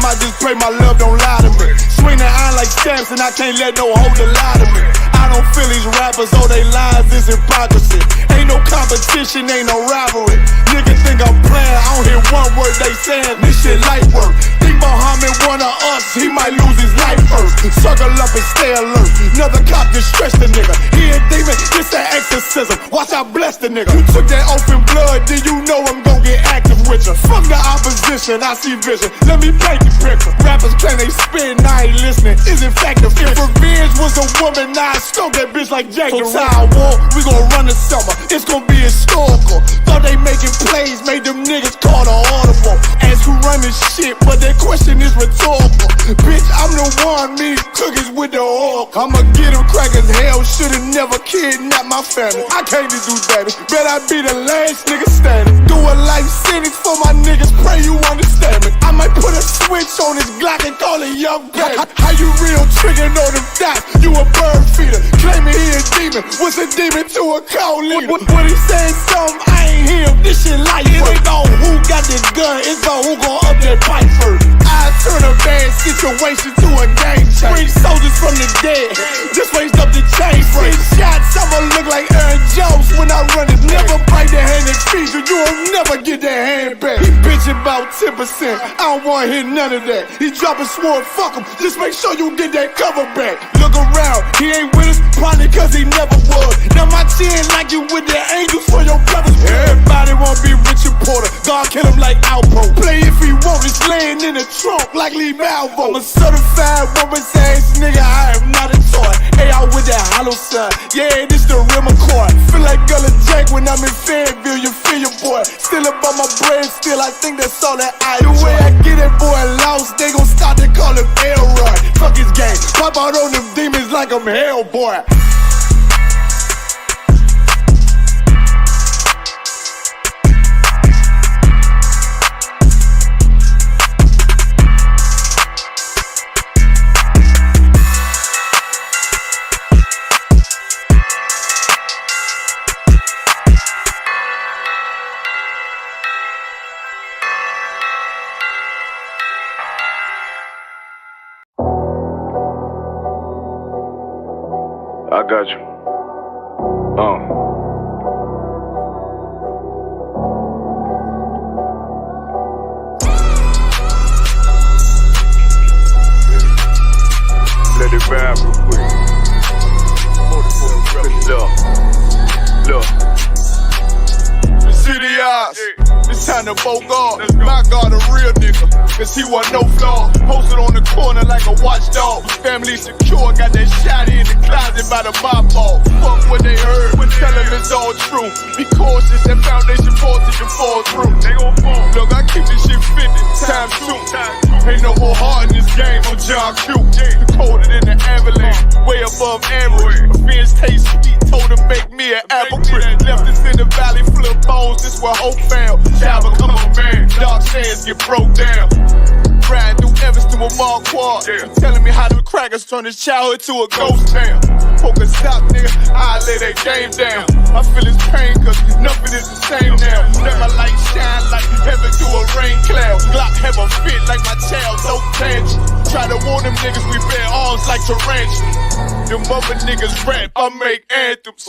I just pray my love don't lie to me. Swing that iron like stamps and I can't let no holder lie to me. I don't feel these rappers, all they lies is hypocrisy. Ain't no competition, ain't no rivalry. Niggas think I'm playing, I don't hear one word they saying. This shit light work. Think Muhammad one of us, he might lose his life first. Circle up and stay alert. Another cop just stretch the nigga. He a demon, it's an exorcism. Watch I bless the nigga. You took that open blood, then you know I'm gon' get active with you. From the opposition, I see vision. Let me paint the picture. Rappers claim they spit, and I ain't listening. Is in fact the If revenge was a woman, now I stroke that bitch like Jack the Ripper. War, we gon' run the summer. It's gon' be historical. Thought they making plays, made them niggas call the audible. Ask who run this shit, but that question is rhetorical. Bitch, I'm the one, me cookies with the oil. I'ma get them crackers, hell should've never kidnapped my family. I can't just do that. Bet I be the last nigga standing. Do a life sentence for my niggas, pray you understand me. I might put a switch on this Glock and call it Young Baby. How you real trigger know them dots? You a bird feeder, claiming he a demon. What's a demon to a cold leader? When he saying something, I ain't hear him. This shit light. It ain't on who got this gun, it's on who gon' up that pipe first. I turn a bad situation to a game changer. Bring soldiers from the dead, just raised up the chain. 6 shots, I'ma look like Aaron Jones when I run it. Never bite the hand that feeds you, you won't never get that hand back. He bitchin' about 10%, I don't wanna hear none of that. He dropping sword, fuck him, just make sure you get that cover back. Look around, he ain't with us, probably cause he never was. Now my chin like you with the angels for your brothers. Everybody wanna be Richard Porter, God kill him like Alpo. Play if he want, it's laying in the trunk like Lee Malvo. I'm a certified woman's ass nigga, I am not a toy. Hey, I with that hollow sign, yeah, this the real McCoy. Feel like Gullah Jack when I'm in Fayetteville, you feel your boy. Still up on my bread, still I think that's all that I do. The way I get that boy lost, they gon' start to call him Elroy. Fuck his game, pop out on them demons like I'm Hellboy. I got you. Let it ride real quick. Look. City eyes, it's time to Bogart. My God, a real nigga, cause he wasn't no flaw. Posted on the corner like a watchdog. Family secure, got that shotty in the closet by the mob ball. Fuck what they heard, tell them it's all true. Be cautious, that foundation voltage and fall through. They gon' fall. Look, I keep this shit 50 times 2. Ain't no more heart in this game, I'm John Q. Colder than the avalanche, way above average. Offense taste sweet, told him make me an apple crisp. Left us in the valley full of bones, this where hope found. Child become a man, dark sands get broke down. Riding through Evanston with Mark Quad, telling me how them crackers turned his childhood to a ghost town. Poke a stop, nigga, I lay that game down. I feel his pain, cause nothing is the same now. Let my light shine like heaven through a rain cloud. Glock have a fit like my child, no tangent. Try to warn them niggas, we bear arms like tarantula. Them other niggas rap, I make anthems.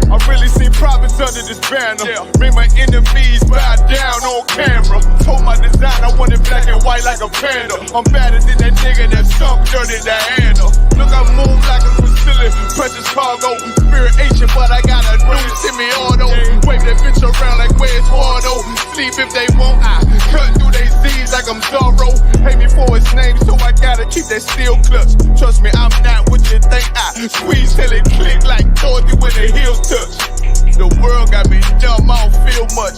I really seen profits under this banner. Made my enemies bow down on camera. Told my design I wanted black and white like a panda. I'm better than that nigga that sunk dirty to handle. Look, I move like a facility, precious cargo. Spirit ancient, but I got a new semi-auto. Wave that bitch around like where's Waldo. Sleep if they want, I cut through they Z's like I'm Zorro. Hate me for his name, so I gotta keep that steel clutch. Trust me, I'm not what you think. I squeeze till it click like Dorothy when the heels touch. The world got me dumb, I don't feel much.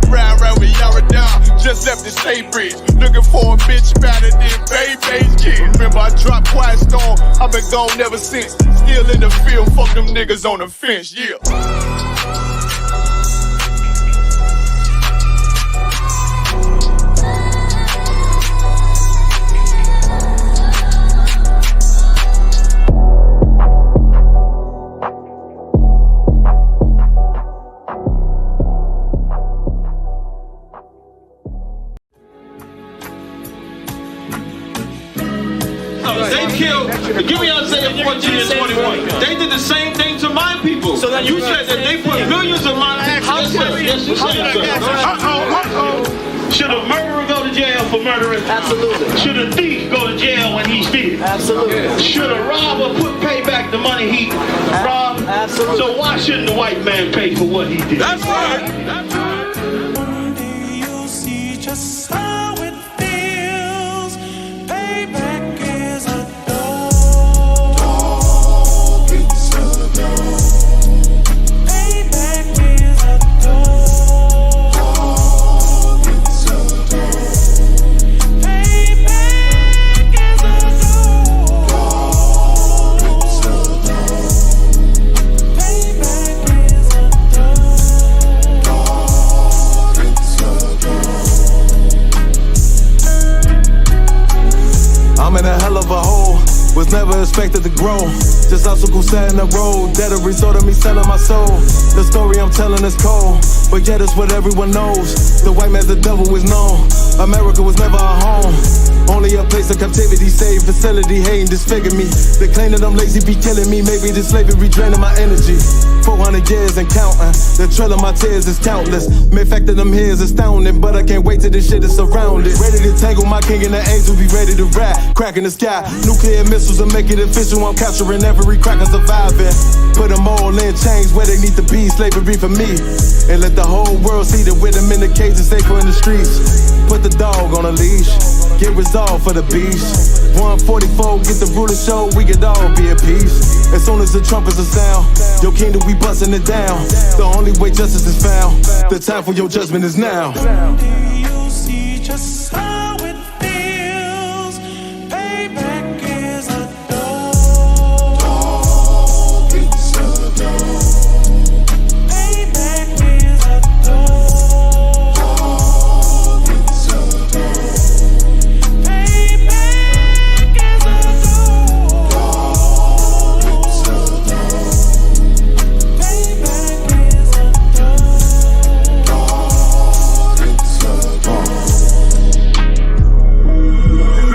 Ride with Yaradon, just left the state bridge. Looking for a bitch better than Baby's kid. Remember I dropped Quiet Storm, I've been gone ever since. Still in the field, fuck them niggas on the fence, yeah. They killed, give me Isaiah 14 and 21. They did the same thing to my people. So you said that they put millions of my people. Yes, you said, Should a murderer go to jail for murdering? Absolutely. Should a thief go to jail when he steals? Absolutely. Should a robber pay back the money he robbed? Absolutely. So why shouldn't the white man pay for what he did? That's right. That's right. One day you'll see just how it feels. Payback is a dog. Dog, it's a dog. Payback is a dog. Dog, it's a dog. Payback is a dog. Dog, it's a dog. Payback is a dog. I'm in a hell of a hole, was never expected to grow. Just obstacles set in the road, that a result of me selling my soul. The story I'm telling is cold, but yet it's what everyone knows. The white man's the devil is known. America was never a home, only a place of captivity, save facility, hating, disfigure me. They claim that I'm lazy, be killing me. Maybe this slavery draining my energy. 400 years and counting, the trail of my tears is countless. Main fact that I'm here is astounding, but I can't wait till this shit is surrounded. Ready to tangle my king and the angels, be ready to rap. Cracking the sky, nuclear missiles will make it official. I'm capturing every crack and surviving. Put them all in chains where they need to be, slavery for me. And let the whole world see that with them in the cages, safer in the streets. Put the dog on a leash, get resolved for the beast. 144, get the ruler show, we could all be at peace. As soon as the trumpets are sound, your kingdom we busting it down. The only way justice is found, the time for your judgment is now. One day you'll see just how it feels. Payback is a dog. Dog, it's a dog. Payback is a dog. Dog, it's a dog. Payback is a dog. Dog, it's a dog. Payback is a dog. Dog, it's a dog.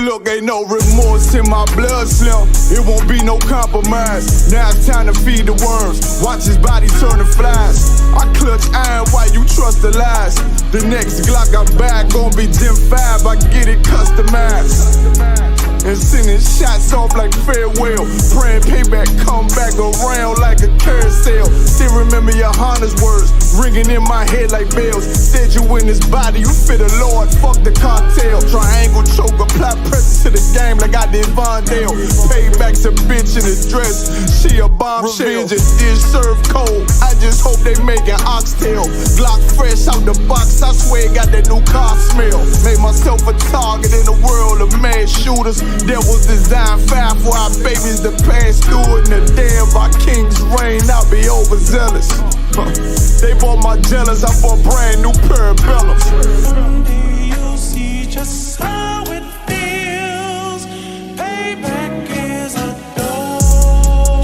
Look, ain't no remorse in my blood, Slim. It won't be no compromise. Now it's time to feed the worms. Watch his body turn to flies. I clutch iron while you trust the lies. The next Glock I buy gon' be Gen 5. I get it customized. And sending shots off like farewell. Praying payback come back around like a carousel. Still remember your Honda's words ringing in my head like bells. Said you in this body, you fit the Lord, fuck the cartel. Triangle choke, apply pressure to the game like I did Vondale. Payback's a bitch in a dress, she a bombshell. Revenge is served cold, I just hope they make an oxtail. Glock fresh out the box, I swear it got that new car smell. Made myself a target in the world of mad shooters. That was designed fire for our babies to pass through. In the day of our king's reign, I'll be overzealous. They bought my jealous, I bought brand new parabellums. One day you'll see just how it feels. Payback is a dog.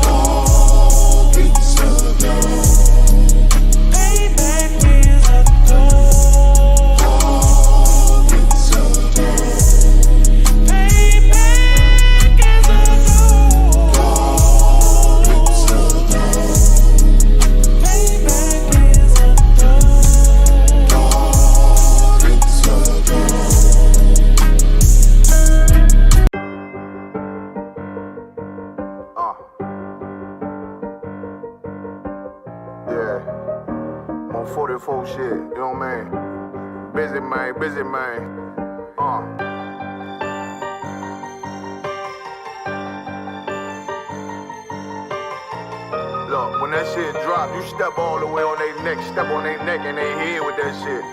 Dog, it's a dog. Payback is a dog. Dog, it's a dog. Payback is a dog. Dog, it's a dog. Payback is a dog. Dog, it's a dog. Yeah, on 44 shit, you know what I mean? Busy man, busy man. Look, when that shit drop, you step all the way on their neck, step on their neck and they head with that shit.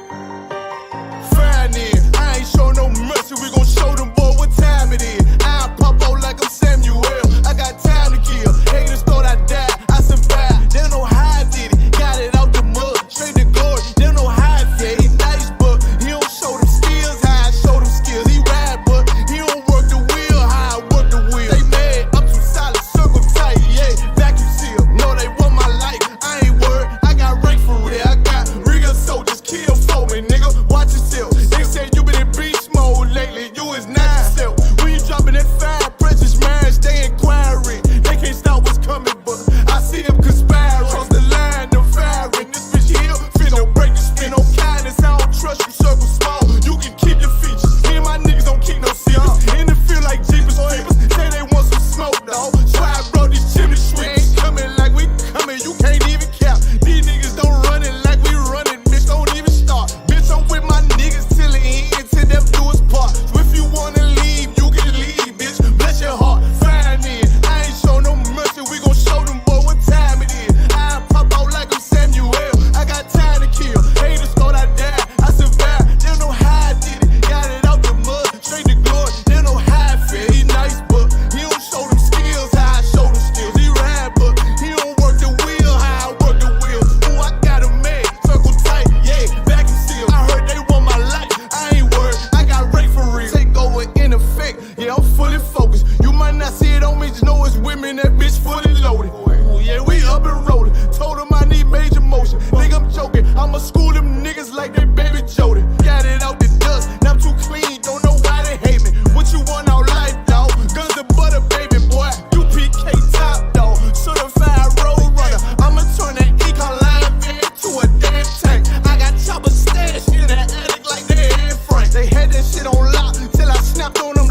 Fine then, I ain't show no mercy, we gon' show them boy what time it is. I pop out like I'm Samuel, I got time to kill. Haters thought I died, I survived. They don't know how I did it, got it out the mud, straight to glory. They don't know how I feel, he nice but he don't show them skills, how I show them skills. He ride but he don't work the wheel, how I work the wheel. They mad, I'm too solid, circle tight, yeah, vacuum seal. No, they want my life, I ain't worried, I got rank for real. I got real soldiers, kill for me, nigga, watch yourself. They say you been in beast mode lately, you is not yourself. When you dropping that fire, precious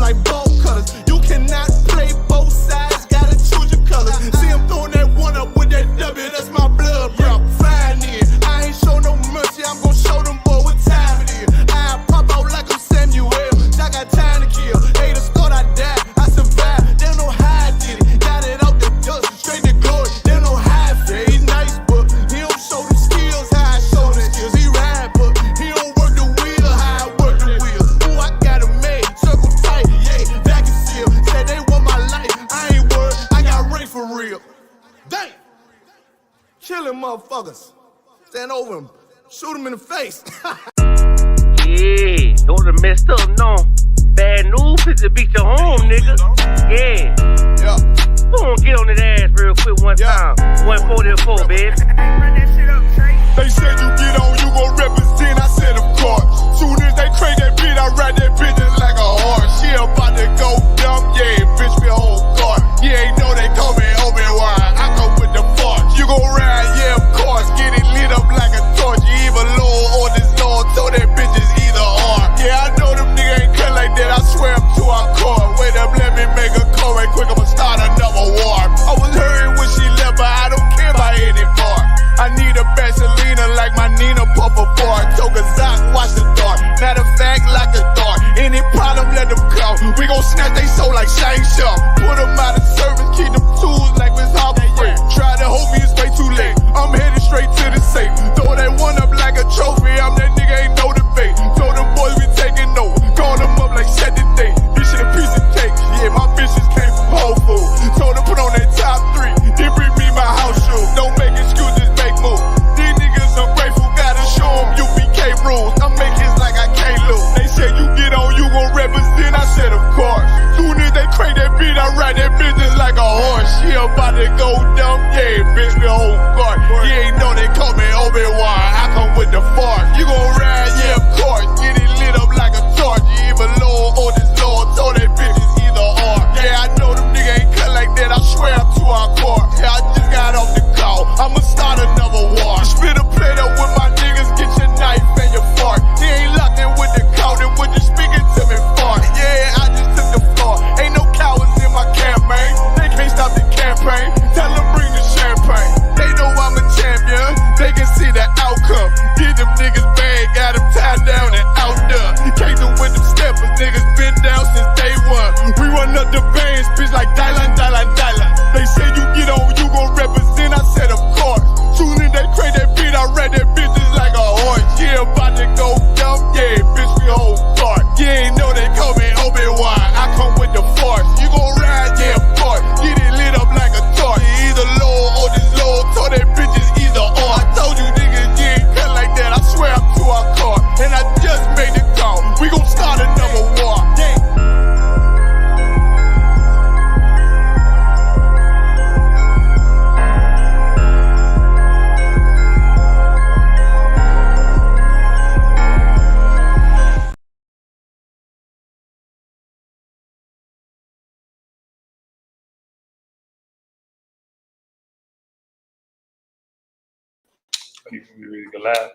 like bolt cutters. You cannot play both sides, gotta choose your colors. See him throwing that one up with that W, that's my blood, bro. Fine in. I ain't show no mercy, I'm gon' show them boy what time it is. I pop out like I'm Samuel, I got time to kill. Haters thought I died, I survived. They don't know how I did it. Got it out the dust, straight to glory. They don't know how I feel. He's nice, but he don't show them skills how I show them skills. He ride, but he don't work the wheel how I work the wheel. Ooh, I got a made, circle tight, yeah, vacuum seal. Said they want my life, I ain't worried, I got Ray for real. Dang! Chillin' motherfuckers. Stand over him, shoot him in the face. Yeah, those are messed up, no. Bad news is to beat your home, nigga. Yeah. Yeah. Go on, get on that ass real quick one time. 144, baby. They said you get on, you gon' represent, I said of course. Soon as they crank that beat, I ride that bitch just like a horse. She about to go dumb, yeah, bitch be whole guard. You ain't know they call me Obi-Wan, I come with the force. You gon' ride, yeah, of course, get it lit up like a torch. You either low or this Lord, so that bitch is either or. Yeah, I know them niggas ain't cut like that, I swear I'm to our core. Wait up, let me make a call right quick, I'ma start another war. I was hurting when she left, but I don't care about any part. I need a Vaselina like my Nina Puffer bar. Took a Zoc, watch the dark. Matter of fact, like a dart. Any problem, let them come. We gon' snatch they soul like Shang Tsung. Put them out of service, keep them tools like Miss Harper. Try to hold me, it's way too late. I'm headed straight to the safe. Throw that one up like a trophy. I'm that nigga, ain't no debate. Told them boys we taking over. Call them up like set the date. This shit a piece of cake. Yeah, my bitches came from Whole Foods. Told them put on that top 3. Then bring me my house shoes. Don't make excuses, make moves. These niggas ungrateful, gotta show them UBK rules. I make hits like I can't lose. They said you get on, you gon' represent. I said of course. Soon as they crank that beat, I ride that business like a horse. She about to go dumb, yeah, bitch be whole guard. You ain't know they call me Obi-Wan, I come with the force. You gon' ride, yeah, of course. Get it lit up like a torch. You either low or this Lord, so that bitch is either or. Yeah, I know them niggas ain't cut like that, I swear I'm to our core. Yeah, I just got off the call, I'ma start another war. Spit a plate up with my niggas, get your knife and your fork. He ain't locked in with the count, and what you speaking to me for? Yeah, I just took the floor. Ain't no cowards in my campaign. They can't stop the campaign. Tell them bring the champagne. They know I'm a champion. They can see the outcome. Get them niggas bad, got them tied down and out there. Came through with them steppers, niggas been down since day one. We run up the bands, bitch like Dylan. They say you get on, you gon' represent. I said of course. Soon as they crank that beat, I read that bitch just like a horse. Yeah, about to go dumb, yeah, bitch we whole guard. You ain't know they call me Obi-Wan, I come with the force. You gon' ride, yeah, of course. Get it lit up like a torch. You either low or this low, so that bitch is either or. I told you niggas, you ain't cut like that, I swear I'm to our car. And I just made the call, we gon' start another war. Yeah. You can be really good laugh.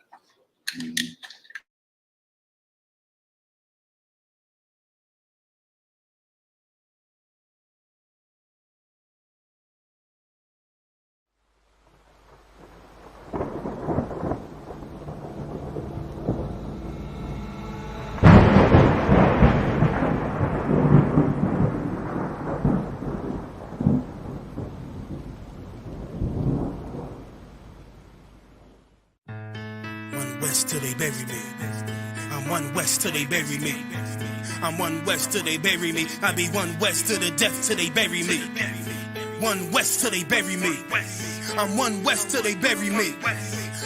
West till they bury me. I'm one West till they bury me. I'm one West till they bury me. I be one West to the death till they bury me. One West till they bury me. I'm one West till they bury me.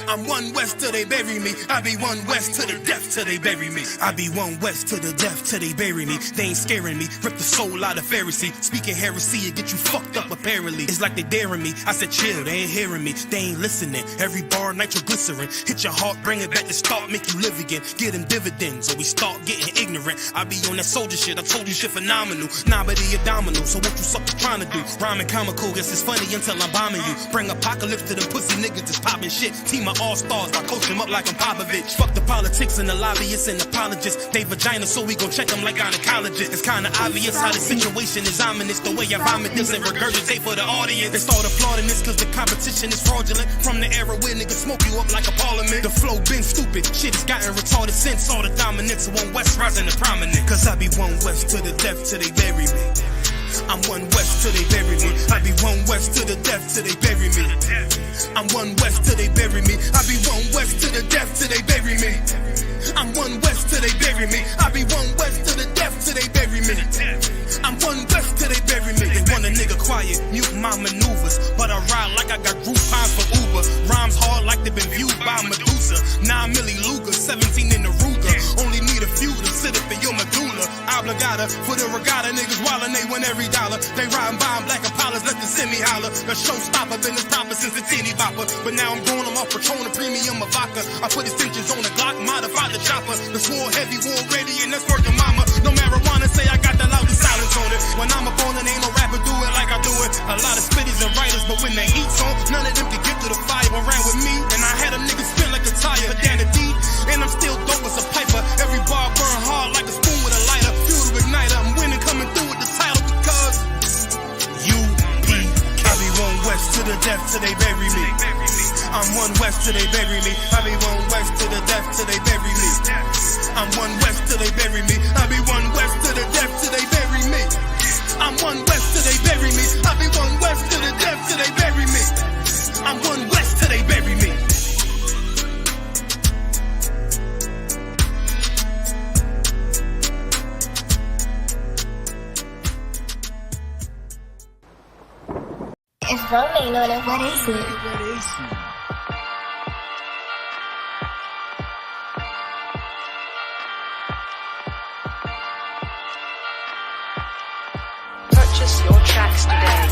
I'm one West till they bury me. I be one West to the death till they bury me. I be one West to the death till they bury me. They ain't scaring me. Rip the soul out of Pharisee. Speaking heresy, it get you fucked up apparently. It's like they daring me. I said chill, they ain't hearing me. They ain't listening. Every bar nitroglycerin. Hit your heart, bring it back to start, make you live again. Get them dividends or we start getting ignorant. I be on that soldier shit. I told you shit phenomenal. Nah, but he abdominal. So what you suckers trying to do? Rhyming comical, guess it's funny until I'm bombing you. Bring apocalypse to them pussy niggas that's popping shit. Team up all-stars. I coach them up like I'm Popovich. Fuck the politics and the lobbyists and apologists. They vagina, so we gon' check them like gynecologists. It's kinda obvious how the situation is ominous. The way I vomit this and regurgitate for the audience. They start applauding this cause the competition is fraudulent. From the era where niggas smoke you up like a parliament. The flow been stupid, shit has gotten retarded since all the dominance of One West rising to prominent. Cause I be One West to the death till they bury me. I'm One West till they bury me. I be One West to the death till they bury me. I'm One West till they bury me. I be One West to the death till they bury me. I'm One West till they bury me. I be One West to the death till they bury me. I'm One West till they bury me. They want a nigga quiet, mute my maneuvers, but I ride like I got group fines for Uber. Rhymes hard like they been viewed by Medusa. 9 milli Luger, 17 in the Ruger. Only need a few to sit up in your medulla. Obligata for the regatta, niggas wildin', they win every dollar. They riding by in black Impalas, let the semi holler. The showstopper been as proper since the teeny bopper. But now I'm going, I'm off Patron, a premium of vodka. I put extensions on the Glock, modified the chopper. The swore heavy, war ready, and that's worth the mama. No marijuana, say I got the loudest silence on it. When I'm up on it, ain't no rapper do it like I do it. A lot of spitties and writers, but when the heat's on, none of them can get to the fire around with me. And I had a nigga spin like a tire, down the D, and I'm still dope as a piper. Every bar burn hard like a spoon with a lighter. Fuel to igniter, I'm winning, coming through with the title because I be One West to the death till they bury me. I'm One West till they bury me. I be One West to the death till they bury me. I'm One West till they bury me. I be One West to the death till they bury me. I'm One West till they bury me. I be One West to the death till they bury me. I'm One West till they bury me. If Rum ain't on it, what is it? Purchase your tracks today.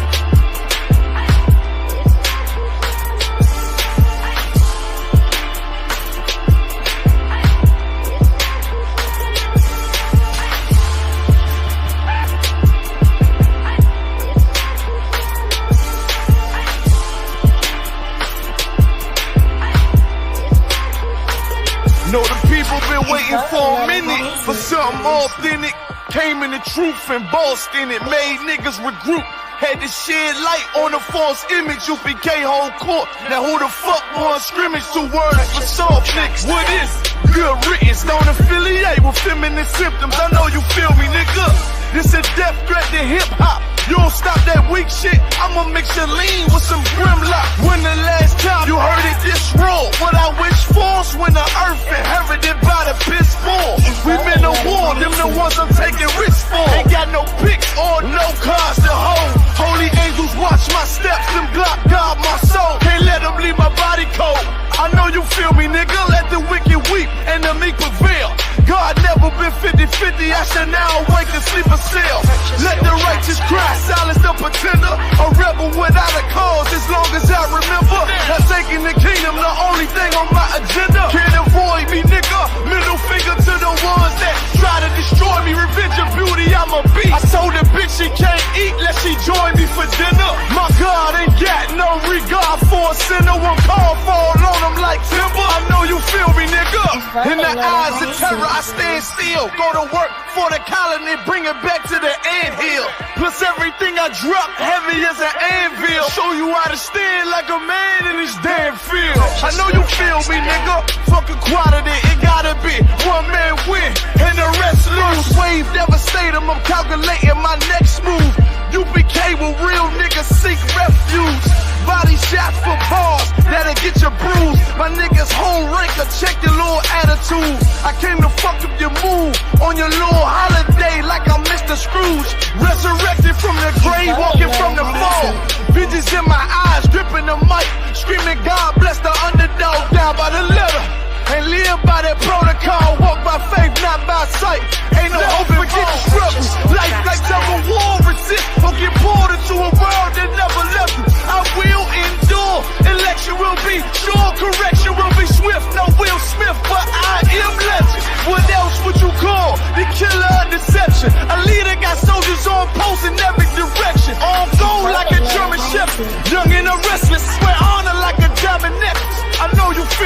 Know the people been waiting for a minute for something authentic. Came in the truth and bossed in it, made niggas regroup. Had to shed light on the false image. UPK whole court. Now who the fuck won scrimmage? 2 words for soft niggas. What is good riddance? Don't affiliate with feminine symptoms. I know you feel me, nigga. This a death threat to hip hop. You don't stop that weak shit, I'ma mix your lean with some Grimlock. When the last time you heard it this raw? What I wish for's when the earth inherited by the piss poor. We been to war, them the ones I'm taking risks for. Ain't got no picks or no cars to hold. Holy angels watch my steps, them Glock guard my soul. Can't let them leave my body cold. I know you feel me, nigga, let the wicked weep and the meek prevail. God never been 50-50, I should now awake and sleep a cell. Let the righteous cry, silence the pretender. A rebel without a cause, as long as I remember. Not taking the kingdom, the only thing on my agenda. Can't avoid me, nigga. Middle finger to the ones that try to destroy me. Revenge of beauty, I'm a beast. I told the bitch she can't eat, let she join me for dinner. My God ain't got no regard for a sinner. One call fall on him like timber. I know you feel me, nigga. In the eyes of terror, I stand still. Go to work for the colony, bring it back to the anthill. Plus everything I drop, heavy as an anvil. Show you how to stand like a man in this damn field. I know you feel me, nigga. Fuck equality, it gotta be one man win and the rest lose. Wave devastator, I'm calculating my next move. UPK will real niggas seek refuge. Body shots for bars, that'll get you bruised. My niggas whole ranker, check your little attitude. I came to fuck up your mood on your little holiday like I'm Mr. Scrooge. Resurrected from the grave, walking from the fall. Visions in my eyes, gripping the mic, screaming God bless the underdog down by the letter. And live by that protocol, walk by faith, not by sight. Ain't no hope, forget the struggles. Life like tug of war, resist or get pulled into a world that never left you. I will endure, election will be sure, correction will be swift. No Will Smith, but I am legend. What else would you call the killer of deception? A leader got soldiers on post in every direction. On gold like a German shepherd, young and a restless, wear honor like a diamond necklace. I know you feel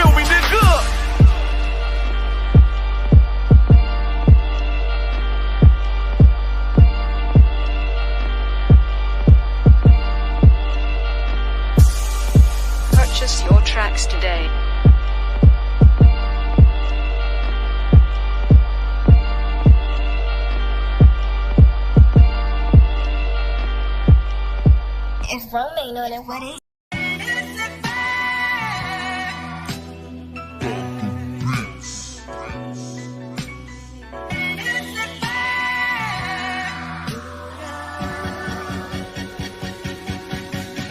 tracks today. If Rome ain't on it, what is?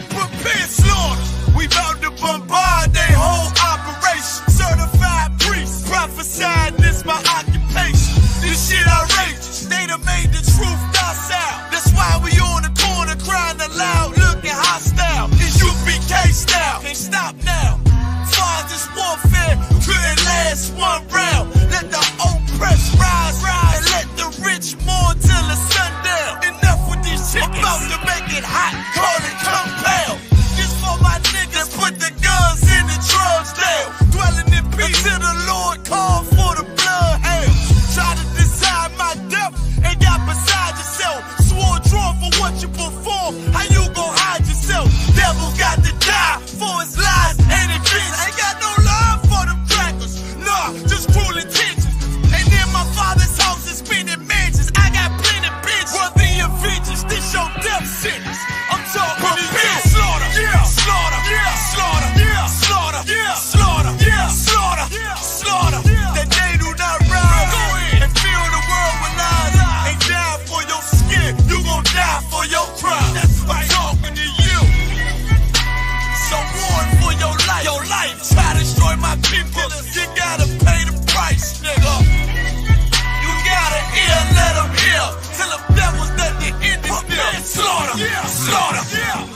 Prepare slaughter. We bout to bombard they whole operation. Certified priest, prophesied this my occupation. This shit outrageous. They done made the truth docile. That's why we on the corner crying aloud, looking hostile. It's UPK style. Can't stop now. Far as this warfare couldn't last one round. Let the oppressed rise, and let the rich mourn till the sundown. Enough with these chickens. About to make it hot, call it compound. This for my niggas, put the guns in the drugs down. Dwelling in peace till the Lord call for the bloodhounds. Try to decide my death and got beside yourself. Swore drawn for what you perform. How you gon' hide yourself? Devil got to die for his lies and adventures. Ain't got no love for them crackers. Nah, just cruel intentions. And in my father's house is spinning mansions. I got plenty bitches. Worthy of vengeance. This your death sentence. I'm talking slaughter. Yeah, slaughter. Yeah, slaughter. Yeah, slaughter. Yeah, slaughter. Yeah, slaughter. Yeah, slaughter. That they do not rise. Go ahead and fill the world with lies. Ain't die for your skin. You gon' die for your crime. That's right. I'm talking to you. So warn for your life. Your life. Try to destroy my people. You gotta pay the price, nigga. You gotta hear, let them hear. Till the devils that the end is still. Slaughter. Yeah, slaughter. Yeah.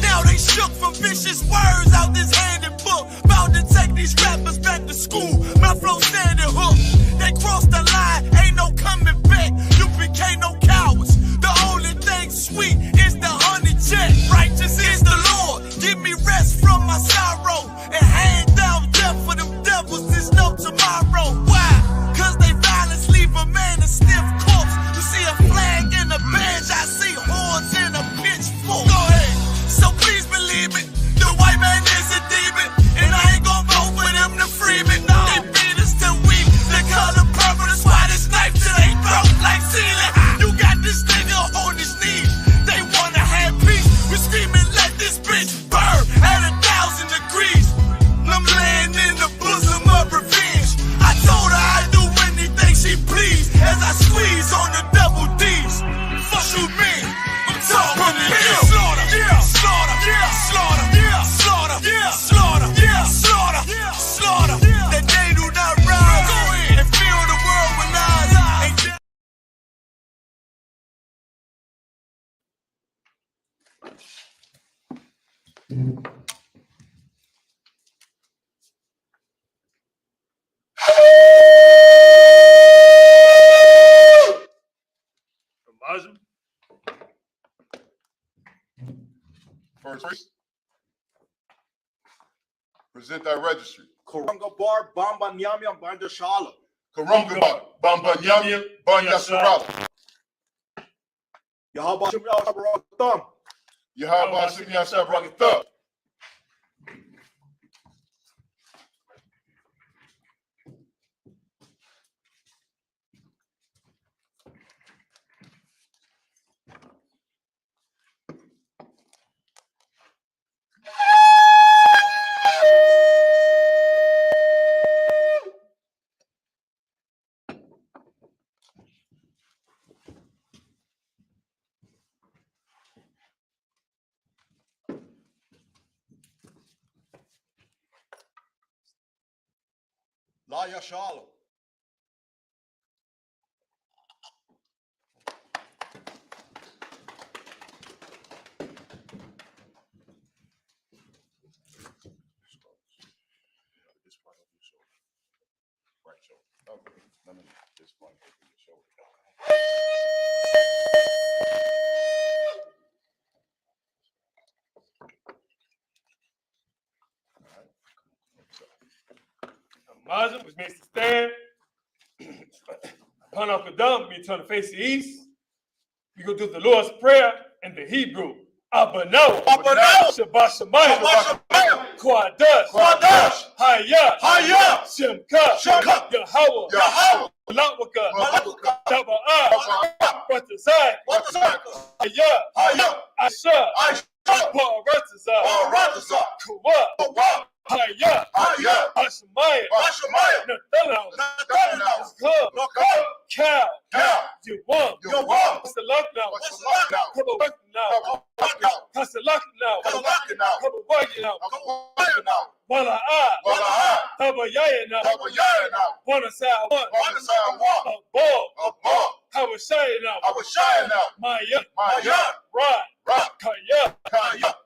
Now they shook from vicious words out this handed book. About to take these rappers back to school. My flow standing hook. They crossed the line, ain't no coming back. You became no cowards. The only thing sweet is the honey check. Righteous is the Lord. Give me rest from my sorrow. And hand down death for them devils. There's no tomorrow. Why? Cause they violence leave a man a stiff corpse. You see a flag in a badge, I see horns in a pitchfork. Go ahead. So please believe it. The white man is a demon. And I ain't gon' vote for them to free me. No. They beat us till we the color purple. That's why this knife till they broke like ceiling. You got this nigga on his knees. They wanna have peace. We screaming, let this bitch burn at 1,000 degrees. I'm laying in the bosom of revenge. I told her I'd do anything she please. As I squeeze on the double D's. Fuck you mean? I'm talking to you. Slaughter. Yeah, slaughter. Yeah, slaughter. Yeah, slaughter. Yeah, slaughter. Yeah, slaughter. Yeah, slaughter. That they do not rise. Go ahead and fill the world with lies. Ain't that Mazum. First, present thy registry. Karangabar Bamba Nyamya Bandashala. Karungabat, Bamba Nyamya, Banya Sarala. Yahabashim Yahabaratham. Yahaba Simya Sabrakatha. La Yashala. This part of your shoulder. Right shoulder. Okay. No. This part of your shoulder. Mazum, which means to stand. Upon our Kadam, we turn to face the east. We go do the Lord's Prayer in the Hebrew. Abba no. Shabbat Shemayim. Quadash, Hayah, Shimka, Yahweh, Malawaka, Taba'a, Ratazai, Hayah, Asha, Baratazai, Kuwa, Hayah, Ashmaya, Nathalau, Cow, you won. What's the lock now? Come on, work now. What's the lock now? Come on, work now. Walla Habayaya now. Wanna say I won. A ball. I was shy now. Maya. Right. Kaya.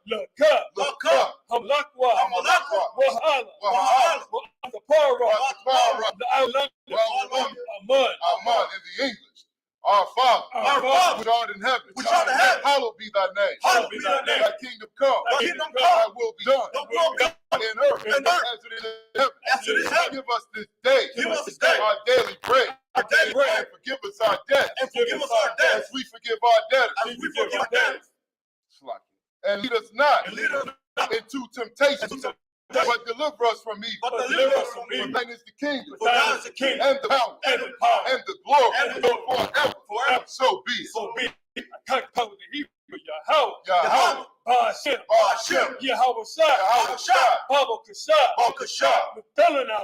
Look up. I'm Lakwa. Wahala. Wakapara. The island. Amud. In the English. Our Father, which art in heaven, hallowed be thy name. Thy kingdom come, thy will be done in earth as it is in heaven. Give us this day our daily bread. And forgive us our debts as we forgive our debtors. And lead us not into temptation, but deliver us from evil. For thine is the kingdom, and the power, and the glory, forever. So be. I can't come with the Hebrew, Yahweh, Hashem, Yahweh Shai, Baba Kasha, Nathalau,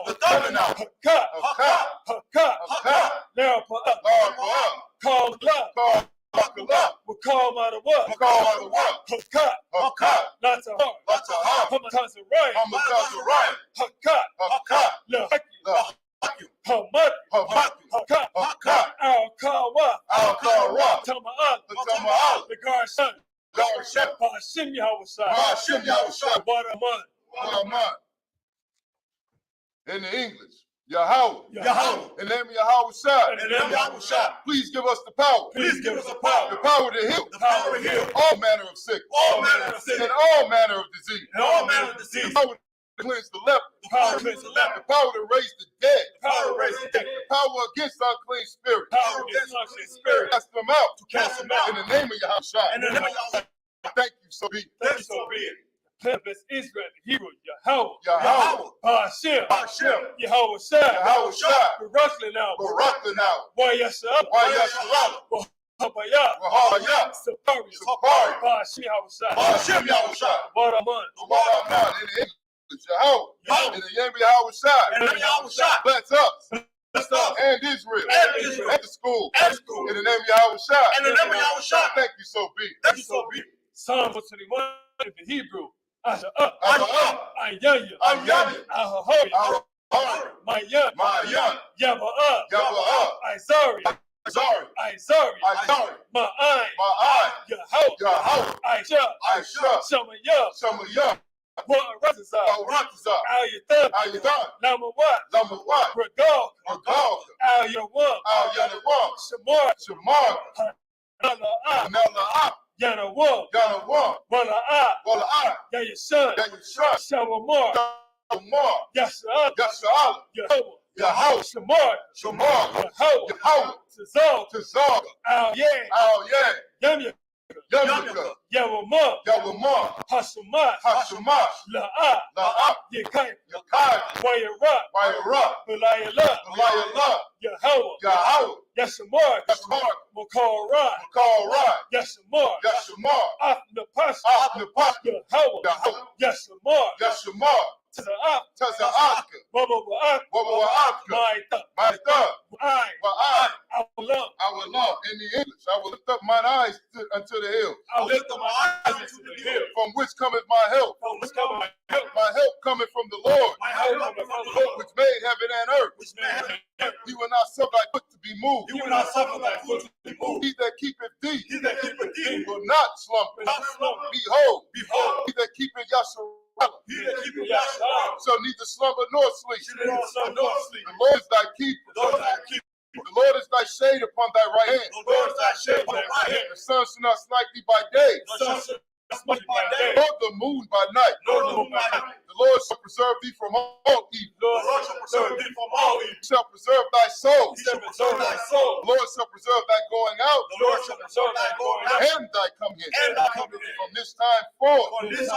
Hakat, now for us, call love. We'll call out of what? Hakat, not to heart. Hamaka's a right. Hakat, Lahaki, Hamad, Hakat, Al-Kawa, Tama'al, the Garshan, Ba'ashim Yahweh, Wadaman. In the English, Yahweh. In the name of Yahweh, please give us the power. The power to heal. All manner of sickness. And all manner of disease. The power to cleanse the leper. The power to raise the dead. The power against unclean spirits. Cast them out. In the name of Yahweh. Thank you, so be it. Purpose Israel, the Hebrew, Yahweh, Hashem, Yahweh Shai, Barakli now, Wayasha, Habaya, Sapari, Hashem Yahweh Shai, Wadaman, in the English, Yahweh, in the name of Yahweh Shai, bless us, and Israel, and the school, in the name of Yahweh Shai, thank you, so be. Psalm 21 in the Hebrew, Ayaya, Ahoya, Mayan, Yaba'ah, Izari, Ma'ai, Yahweh, Aisha, Shamayah, Al-Yatham, Lamawat, Ragal, Al-Yanawam, Shamar, Nala'ah, Yanawam, Wala'ah, Yayashan, Shawamar, Yasha'al, Yahweh, Shamar, Yahweh, Tazal, Al-Yeh, Yawamah, Hashamat, La'ah, Yekai, Wayarah, Belayallah, Yahweh, Yashamar, Makarah, Yashamar, Afnapash, Yahweh, Yashamar, Taza'ak, Wabawa'ak, Ma'ita, I will love. In the English, I will lift up mine eyes unto the hills. From which cometh my help? My help cometh from the Lord, which made heaven and earth. He will not suffer thy foot to be moved. He that keepeth thee will not slumber. Behold, he that keepeth Yahshua shall neither slumber nor sleep. The Lord is thy keeper. The Lord is thy shade upon thy right hand. The sun shall not smite thee by day, nor the moon by night. The Lord shall preserve thee from all evil. He shall preserve thy soul. The Lord shall preserve thy going out, and thy coming in. From this time forth, even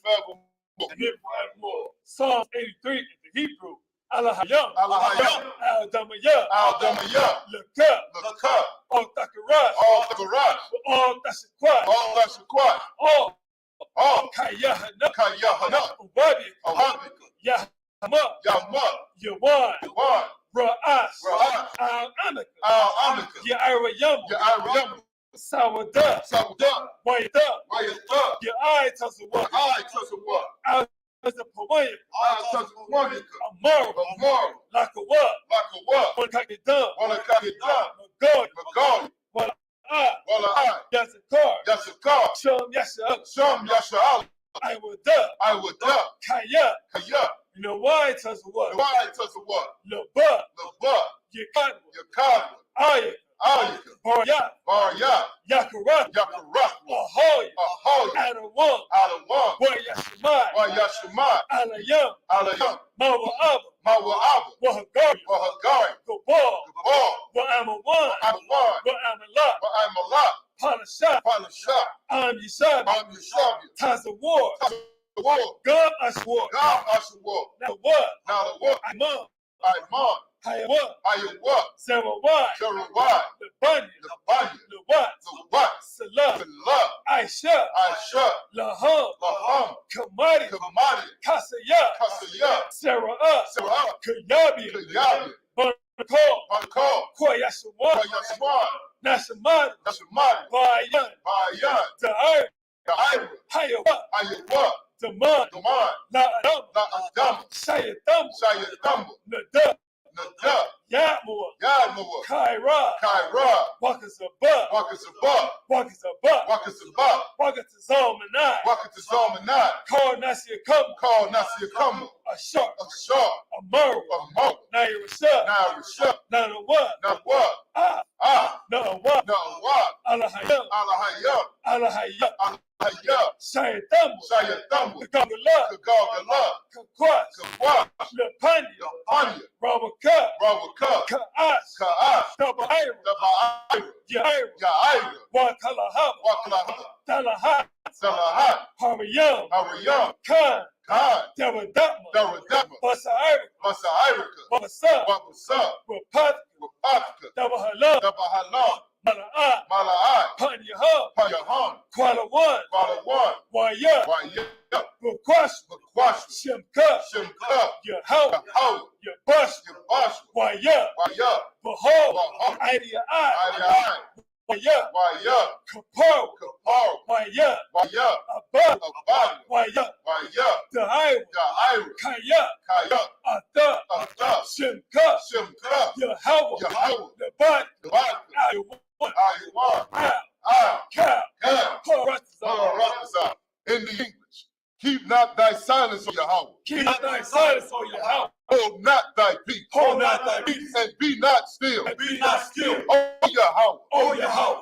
forevermore. and live forevermore. Psalms 83 in the Hebrew. Alahayam, Alahayam, Al-Damayah, Al-Damayah, Lakab, Lakab, Al-Takarat, Al-Takarat, Al-Tashakwat, Al-Tashakwat, Kayahana, Kayahana, Ubadi, Ahabika, Yahama, Yama, Yawan, Yawan, Ra'as, Ra'as, Al-Amika, Al-Amika, Ya'arayam, Ya'arayam, Sawada, Sawda, Wayda, Wayata, Ya'ai Tazawa, I Tazawa, Al-Tazapawaya, I Tazawa, Amar, Amar, Lakawa, Lakawa, Wanakakidam, Wanakakidam, Magod, Magod, Wala, Wala, Yazakar, Yasakar, Sham Yasha, Sham Yasha'al, I would up, I would up, Kaya, Kaya, you know why it does what? Why Tazawa, Laba, Laba, Yakan, Yakad, Aya, Ayaka, Barya, Barya, Yakarat, Yakarat, Ahoy, Ahoy, Adawan, Adawan, Wayashimai, Wayashimai, Alayam, Alayam, Mawa Abba, Mawa'aba, Wahagari, Wahagari, Gabal, Gabal, Wa'amawan, Amawan, Wa'amala, Wa'amala, Palasha, Palasha, Am Yisab, Yishabia, Tazawar, the war, Gab Ashwar, God Ashawar, now what? now the war, Imam, Iman, Hayawa, Ayawa, Zerawai, Zerawai, the Bunyan, the Banya, the Wat, the Wat, Salah, the Love, Aisha, Aisha, Laham, Laham, Kamari, Kamadi, Kasaya, Kasaya, Sarah, Sarah, Kayabi, Kayabi, Banakal, Bankal, Koyashawan, Koyaswan, Nashamad, Nashamadi, Bayan, Bayan, Da'ir, the Ira, Hayawa, Ayawa, Daman, Daman, La'adam, La Adam, Shayatam, Shayatamba, Nada, Nada, Yatmua, Yadmua, Kaira, Kaira, Wakazaba, Wakasaba, Wakazaba, Wakasaba, Wakazalmanai, Wakatazamanai, Call Nasia Kum, called Nasia Kumba, a shark, a shark, a murder, a mo, Nairasha, now Rashab, Nana what, now what, Ah, no what, now what, Alahayam, Alahayam, Alahayam, Alahayam, Shayatam, Shayatamba, Kagala, Kagala, Kakwas, Kawa, Lepanya, Panya, Rabaka, Rabaka, Ka'as, Ka'as, Tabaira, Dabaira, Yaira, Yaira, Wakalahaba, Wakalahaba, Talahat, Salahat, Hamayam, Ariyam, Khan, Khan, Devadatma, Daradama, Basaira, Masairika, Wabasa, Wabasa, Wapat, Wapatka, Dabahala, Dabahala, Mala'at, Mala'ai, Panyaha, Payahan, Kwalawan, Balawan, Waya, Waya, Bukwash, Makwash, Shimka, Shimka, Yahau, Yahau, Yabush, Yabash, Waya, Waya, Bahal, Bahal, Idea I, Ayai, Waya, Waya, Kapar, Kapar, Waya, Waya, Abad, Abad, Waya, Waya, Dahai, Yaira, Kaya, Kaya, Ata, Ata, Shimka, Shimka, Yahau, Yahau, Nabad, Nabad, Ayawan, Ayawan, Al, Kal, Cam, Paratza, in the English. Keep not thy silence, O Yahweh. keep not thy silence, O Yahweh. Hold not thy peace. Hold not thy peace, And be not still. and be not still, O Yahweh. O Yahweh.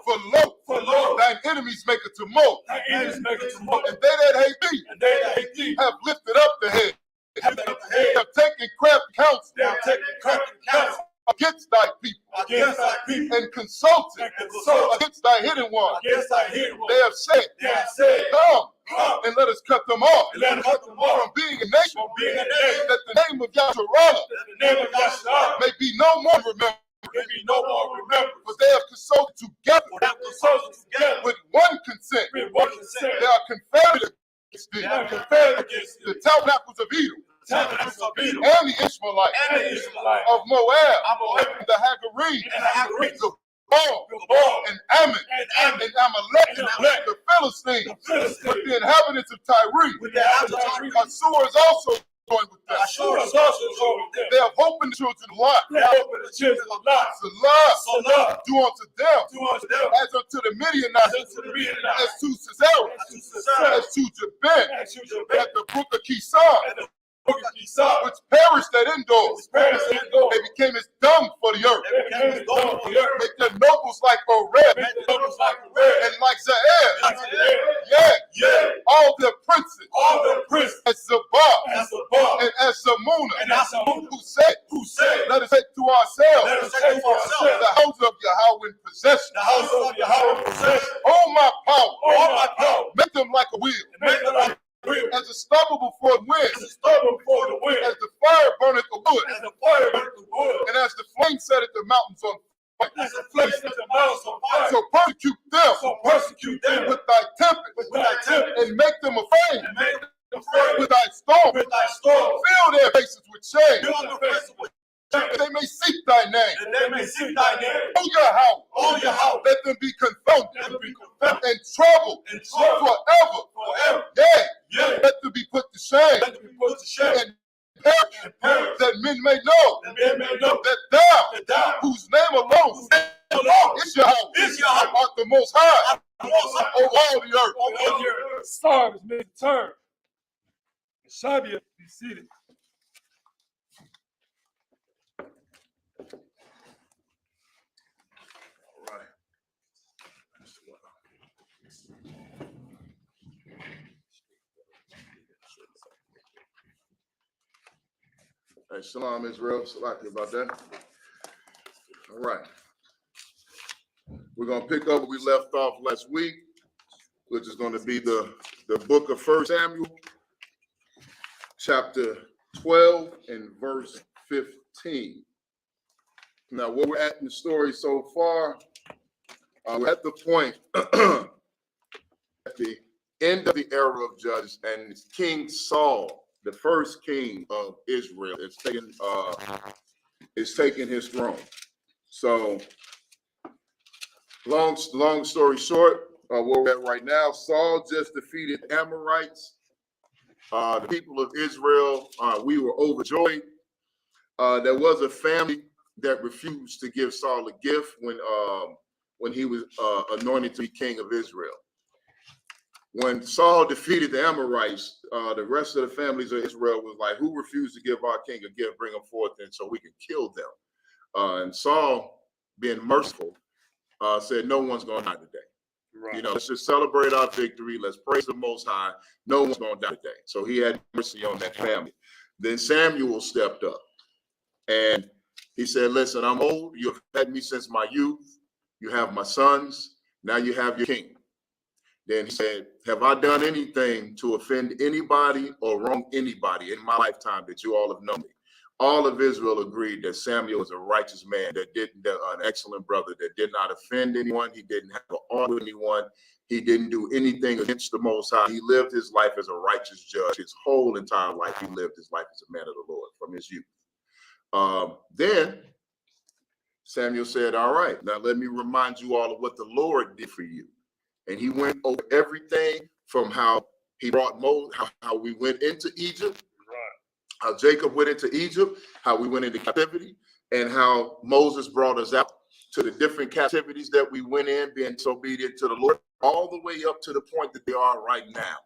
For lo, thine enemies make a tumult. Thy enemies make a tumult, And they that hate thee and they that hate thee have lifted up the head. have made the head. Have taken crafty counsel They have taken crafty counsel against thy people. against thy people, And consulted and consulted against thy hidden one. against thy hidden one. They have said, They have said, come come, and let us cut them off. and let us cut them off From being a nation, from being a nation, that the name of Yasharala that the name of Yahshua may be no more remembered. may be no more remembered. For they have consulted together For they have consulted together with one consent. with one consent. They are confederate against They thee, have conferred against the the tabernacles of Edom, tabernacles of Edom and the Ishmaelites and the Israelites of Moab, Moab, and the Hagarenes, and the Hagarenes, the Baal, Gabal, and Ammon, and Ammon, and Amalek, and Amalek, the Philistines, the Philistines, the inhabitants of Tyre, with the Absalom. Assur is also joined with them. Ashur is also joined with them. They have hope in the children of Lot. They open the children of Lot. Salah, Salah, do unto them do unto them as unto the Midianites, as unto the Midianites, as to Sisera, as to Sisera, as to Jabin, as to Jabin, at the brook of Kison, and the book of Esau, which perished at indoors. which perished in gold. They became as dung for the earth. They became as gold of the earth. Make their nobles like Oreb, Make the numbers like a red, and like Zael. like the air. Yeah, Yeah, all their princes, all the princes, as Zabah, as the bar, and as Zamuna, and as the moon, who said, let let us take to ourselves us take for ourselves the house of Yahweh in possession. the house of Yahweh in possession. Oh, my power, All my power, make them like a wheel, and make them like a wheel, as a a stubble before the wind. As a stubble before the wind. As the fire burneth the wood. As the fire burneth the wood. And as the flame setteth the mountains on fire. As the flame setteth the mountains on fire. So persecute them. So persecute them. With thy tempest. With thy tempest. And make them afraid. And make them afraid. With thy storm. With thy storm. Fill their faces with shame. Fill their faces with shame. That they may seek thy name. And they may seek thy name. O your house. O your house. Let them be confounded. Let them be confounded. And troubled. And troubled. Forever. Forever. Yea. Yea. Let them be put to shame. Let them be put to shame. And perish. That men may know. That men may know. That thou, whose name alone is your house. Is your house. Art the most high. The most high. Over all the earth. Over all the earth. Stars made to turn. Sabbath, be seated. Hey, shalom, Israel. Salaki about that. All right. We're going to pick up where we left off last week, which is going to be the book of 1 Samuel, chapter 12 and verse 15. Now, where we're at in the story so far, we're at the point at the end of the era of judges, and it's King Saul, the first king of Israel, is taking his throne. So, long story short, where we're at right now, Saul just defeated Amorites. The people of Israel, we were overjoyed. There was a family that refused to give Saul a gift when he was anointed to be king of Israel. When Saul defeated the Amorites, the rest of the families of Israel was like, who refused to give our king a gift, bring him forth in so we can kill them. And Saul, being merciful, said, no one's going to die today. Right. You know, let's just celebrate our victory. Let's praise the Most High. No one's going to die today. So he had mercy on that family. Then Samuel stepped up and he said, listen, I'm old. You've had me since my youth. You have my sons. Now you have your king. Then he said, have I done anything to offend anybody or wrong anybody in my lifetime that you all have known me? All of Israel agreed that Samuel was a righteous man, an excellent brother that did not offend anyone. He didn't have an honor with anyone. He didn't do anything against the Most High. He lived his life as a righteous judge. His whole entire life, he lived his life as a man of the Lord from his youth. Then Samuel said, all right, now let me remind you all of what the Lord did for you. And he went over everything from how he brought Moses, how we went into Egypt, how Jacob went into Egypt, how we went into captivity, and how Moses brought us out to the different captivities that we went in, being disobedient to the Lord, all the way up to the point that they are right now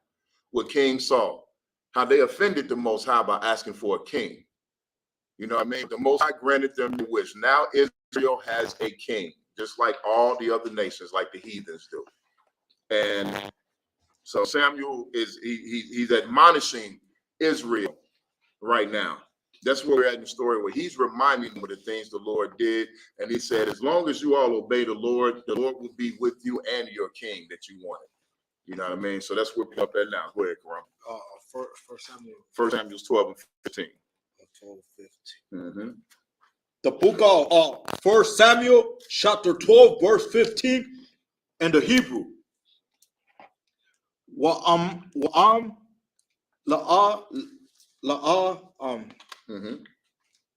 with King Saul, how they offended the Most High by asking for a king. You know what I mean? The Most High granted them the wish. Now Israel has a king, just like all the other nations, like the heathens do. And so Samuel he's admonishing Israel right now. That's where we're at in the story, where he's reminding them of the things the Lord did. And he said, as long as you all obey the Lord will be with you and your king that you wanted. You know what I mean? So that's where we're up at now. Go ahead, Karam. First Samuel. 1 Samuel 12 and 15. 12, 15. Mm-hmm. The book of 1 Samuel, chapter 12, verse 15, in the Hebrew.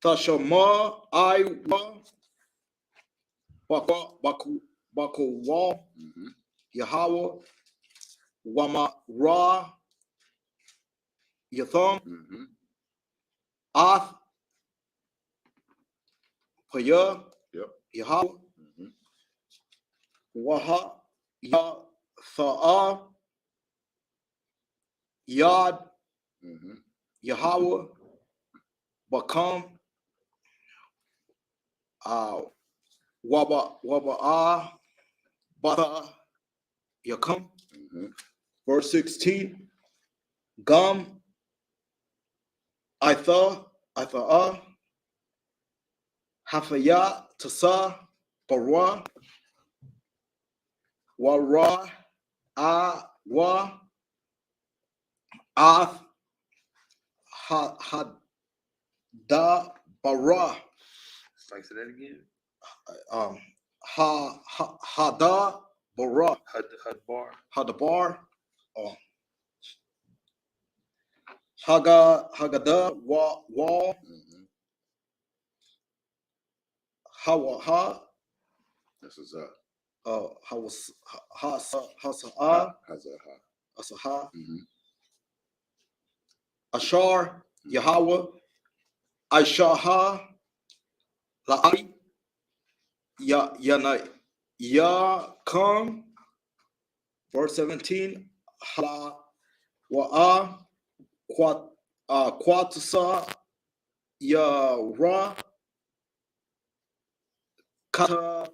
Tashama Iwa Bakuwa Yahweh Wama Ra Yatham Ath Paya Yahweh Waha Yatha'a Yad Yahweh Bakam Waba Bata Yakam. Verse 16. Gam Itha Hafaya Tasa Bara Wara Wa Ath Hada Bara. Like, say that again. Hada Bara. Hadbar. Hagada Wall. Hawa. This is a. Hasaha. Ashar Yahweh. Aishaha. La'i. Ya come. Verse 17. Hala Wa'a. Quatusa Ya Ra. Kata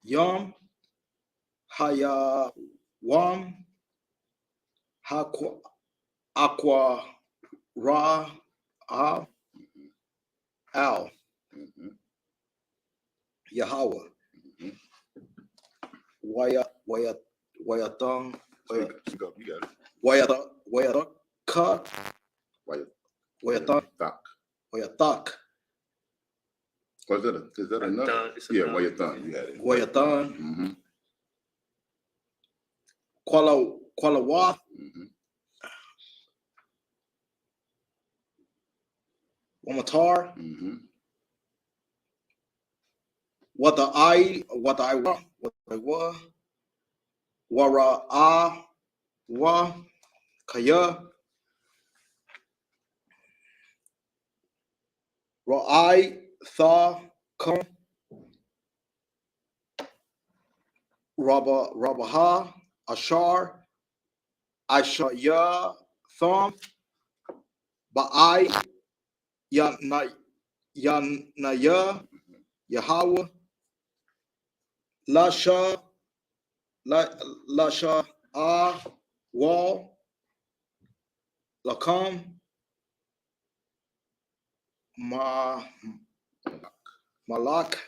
Yom Haya Wam Aqua Ra Al Yahweh Wayatang Wayatak. Is that enough? Yeah, Wayathan. You had it. Wayathan. Qualawath. Wamatar. What I were. Wara wa Kaya. Ra'ai Tha Kum. Rabaha Ashar. Aisha Thom. Ba'ai Yanaya Yahweh. Lasha Wall Lakam Malak.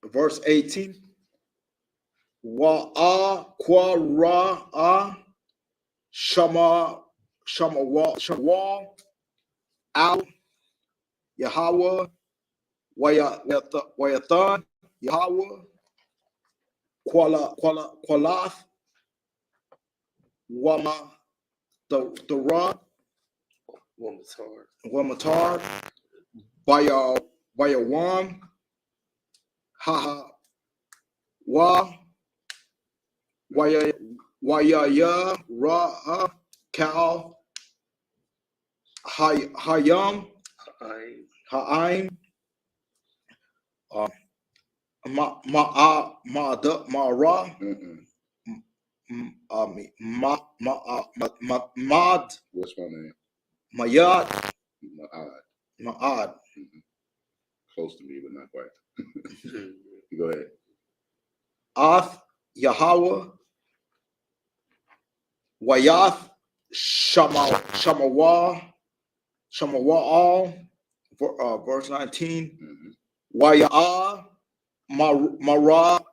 Verse 18. Wa'a Quara Shama Wall Al Yahweh Wayathan Yahweh Qualath Wama the Rod Wamatar Bayawam Haha Wa Wayaya Ra Kal Hayam Ha'aim Ma'ra Mad. What's my name? Mayad. Ma'ad. Close to me, but not quite. Go ahead. Ath Yahweh. Wayath Shamawa verse 19. Wayah Marawa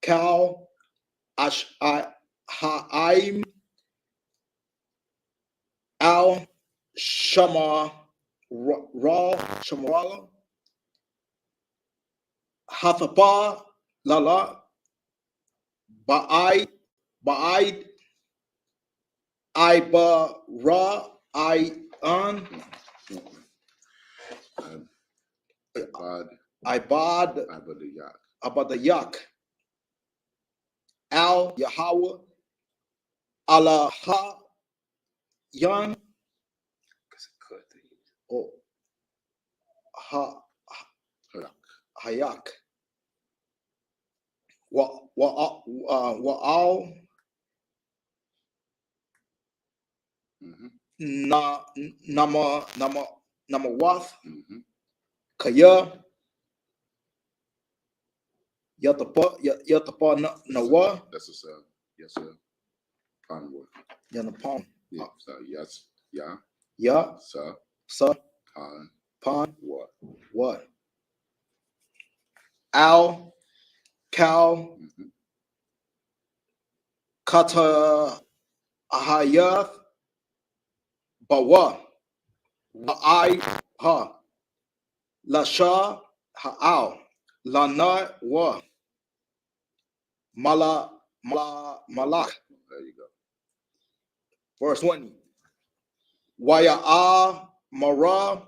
Kal Ha'aim Al Shama Shamarala Hathapa Lala Ba'id Iba Ra Ian Ibad Abadayak Al Yahweh Allah Yan Hayak Wa'al Namawath Kaya Yatapa Nawa. That's a sir. Yes, sir. Conway. Yanapon. Yeah, so yes. Yeah. Yeah. Sir. Pon. What? Al Cal, Kata Ahayath, Bawa, Wa'ai Ha, Lasha Ha'al, Lana Wa, Malak. There you go. Verse 20. Waya'a Mara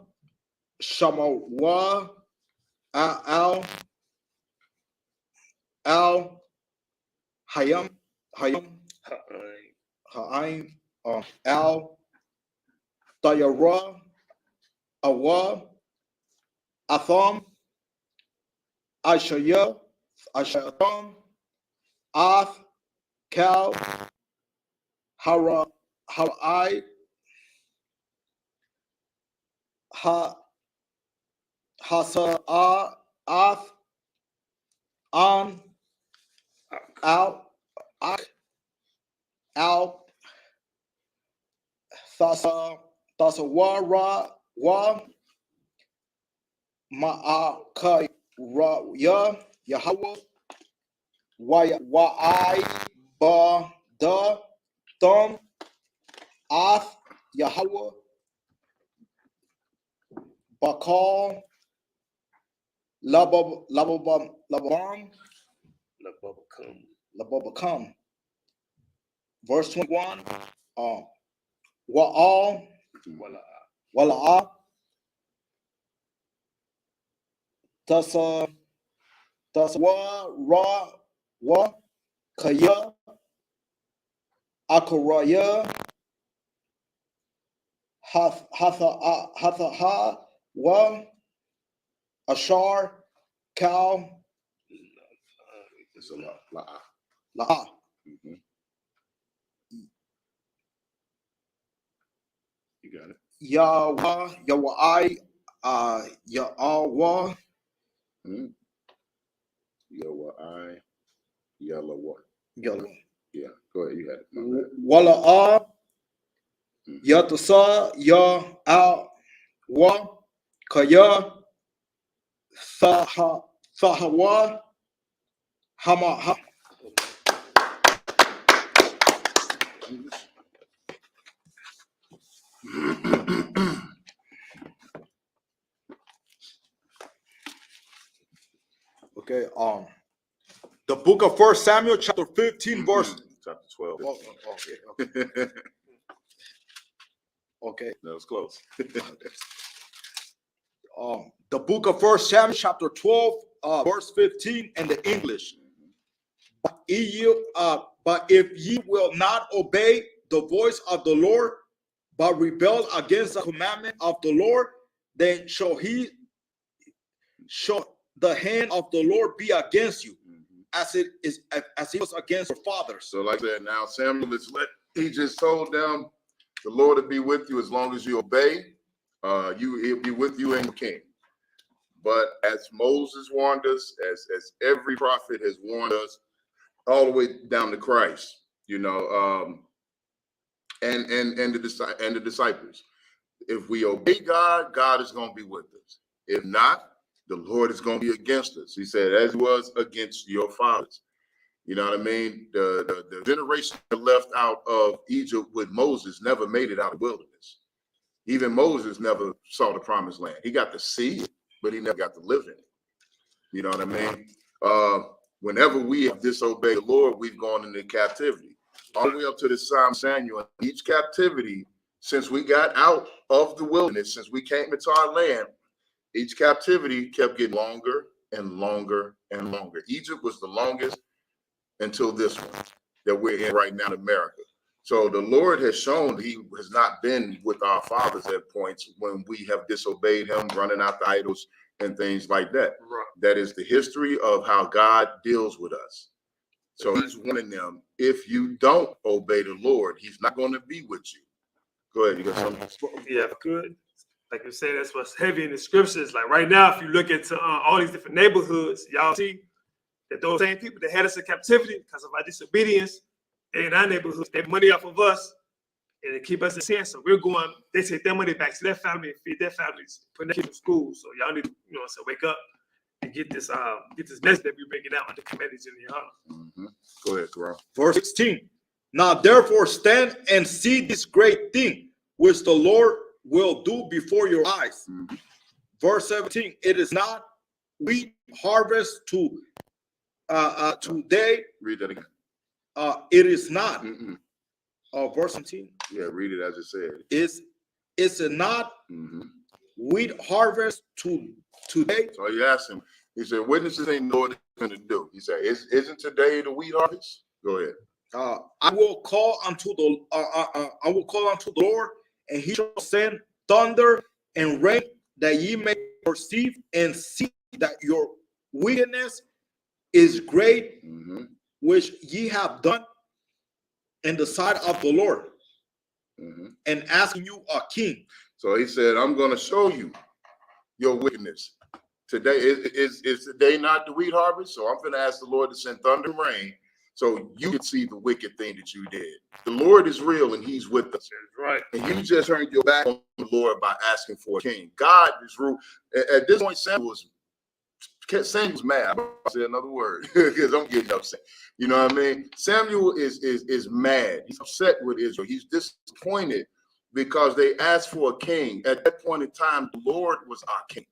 Shamawa Al Hayam Ha'aim Al Dayara Awa Atham Ashayatham Ath Cal Harai Hasa Ath An Al Ak Al Thasawara Wa Ma'aka Ya Yahweh Wa'ai Ba Da Thum Ath Yahweh Bakal Lababakam. Verse 21. Wa'al Wala'a Tasa Wa Wa Kaya Akuraya Hatha Wa Ashar Kal La'a. You got it. Yahweh Yahweh Yahweh Yahweh. Yahweh. Yeah, go ahead. You had it. My bad. Wala'a Yatasa Ya Al Wa Kaya Sahawa Hama. Okay, the book of 1 Samuel, chapter 15, verse chapter 12. okay. Okay. That was close. The book of 1 Samuel, chapter 12, verse 15, in the English. But if ye will not obey the voice of the Lord, but rebel against the commandment of the Lord, then shall the hand of the Lord be against you, as it was against your fathers. So like that, now Samuel he just told them the Lord will be with you as long as you obey. He'll be with you and your king. But as Moses warned us, as every prophet has warned us, all the way down to Christ, and the disciples. If we obey God, God is going to be with us. If not, the Lord is going to be against us. He said, as he was against your fathers. You know what I mean? The generation that left out of Egypt with Moses never made it out of the wilderness. Even Moses never saw the promised land. He got to see it, but he never got to live in it. You know what I mean? Whenever we have disobeyed the Lord, we've gone into captivity. All the way up to the Psalm Samuel, each captivity, since we got out of the wilderness, since we came into our land, each captivity kept getting longer and longer and longer. Egypt was the longest until this one that we're in right now in America. So the Lord has shown he has not been with our fathers at points when we have disobeyed him, running after idols and things like that. Right. That is the history of how God deals with us. So he's warning them, if you don't obey the Lord, he's not going to be with you. Go ahead, you got something? Yeah, good. Like you say, that's what's heavy in the scriptures. Like right now, if you look into all these different neighborhoods, y'all see that those same people that had us in captivity because of our disobedience, they in our neighborhoods, they money off of us, and they keep us in sin. So we're going, they take their money back to their family and feed their families, put their kids in school. So y'all need to, wake up and get this message that we're bringing out on the committees in the honor. Go ahead, Quran. Verse 16. Now therefore stand and see this great thing which the Lord will do before your eyes. Verse 17. It is not wheat harvest today. Read that again. It is not. Verse 17. Yeah, read it as it said. Is it not wheat harvest today? So he asked him, he said, witnesses ain't know what they're going to do. He said, isn't today the wheat harvest? Go ahead. I will call unto the Lord, and he shall send thunder and rain, that ye may perceive and see that your wickedness is great, which ye have done in the sight of the Lord, and asking you a king. So he said, I'm going to show you your wickedness. Today is today not the wheat harvest? So I'm going to ask the Lord to send thunder and rain so you can see the wicked thing that you did. The Lord is real and he's with us. That's right. And you just turned your back on the Lord by asking for a king. God is rule. At this point, Samuel was mad. I'm about to say another word because I'm getting upset. You know what I mean? Samuel is mad. He's upset with Israel. He's disappointed because they asked for a king. At that point in time, the Lord was our king.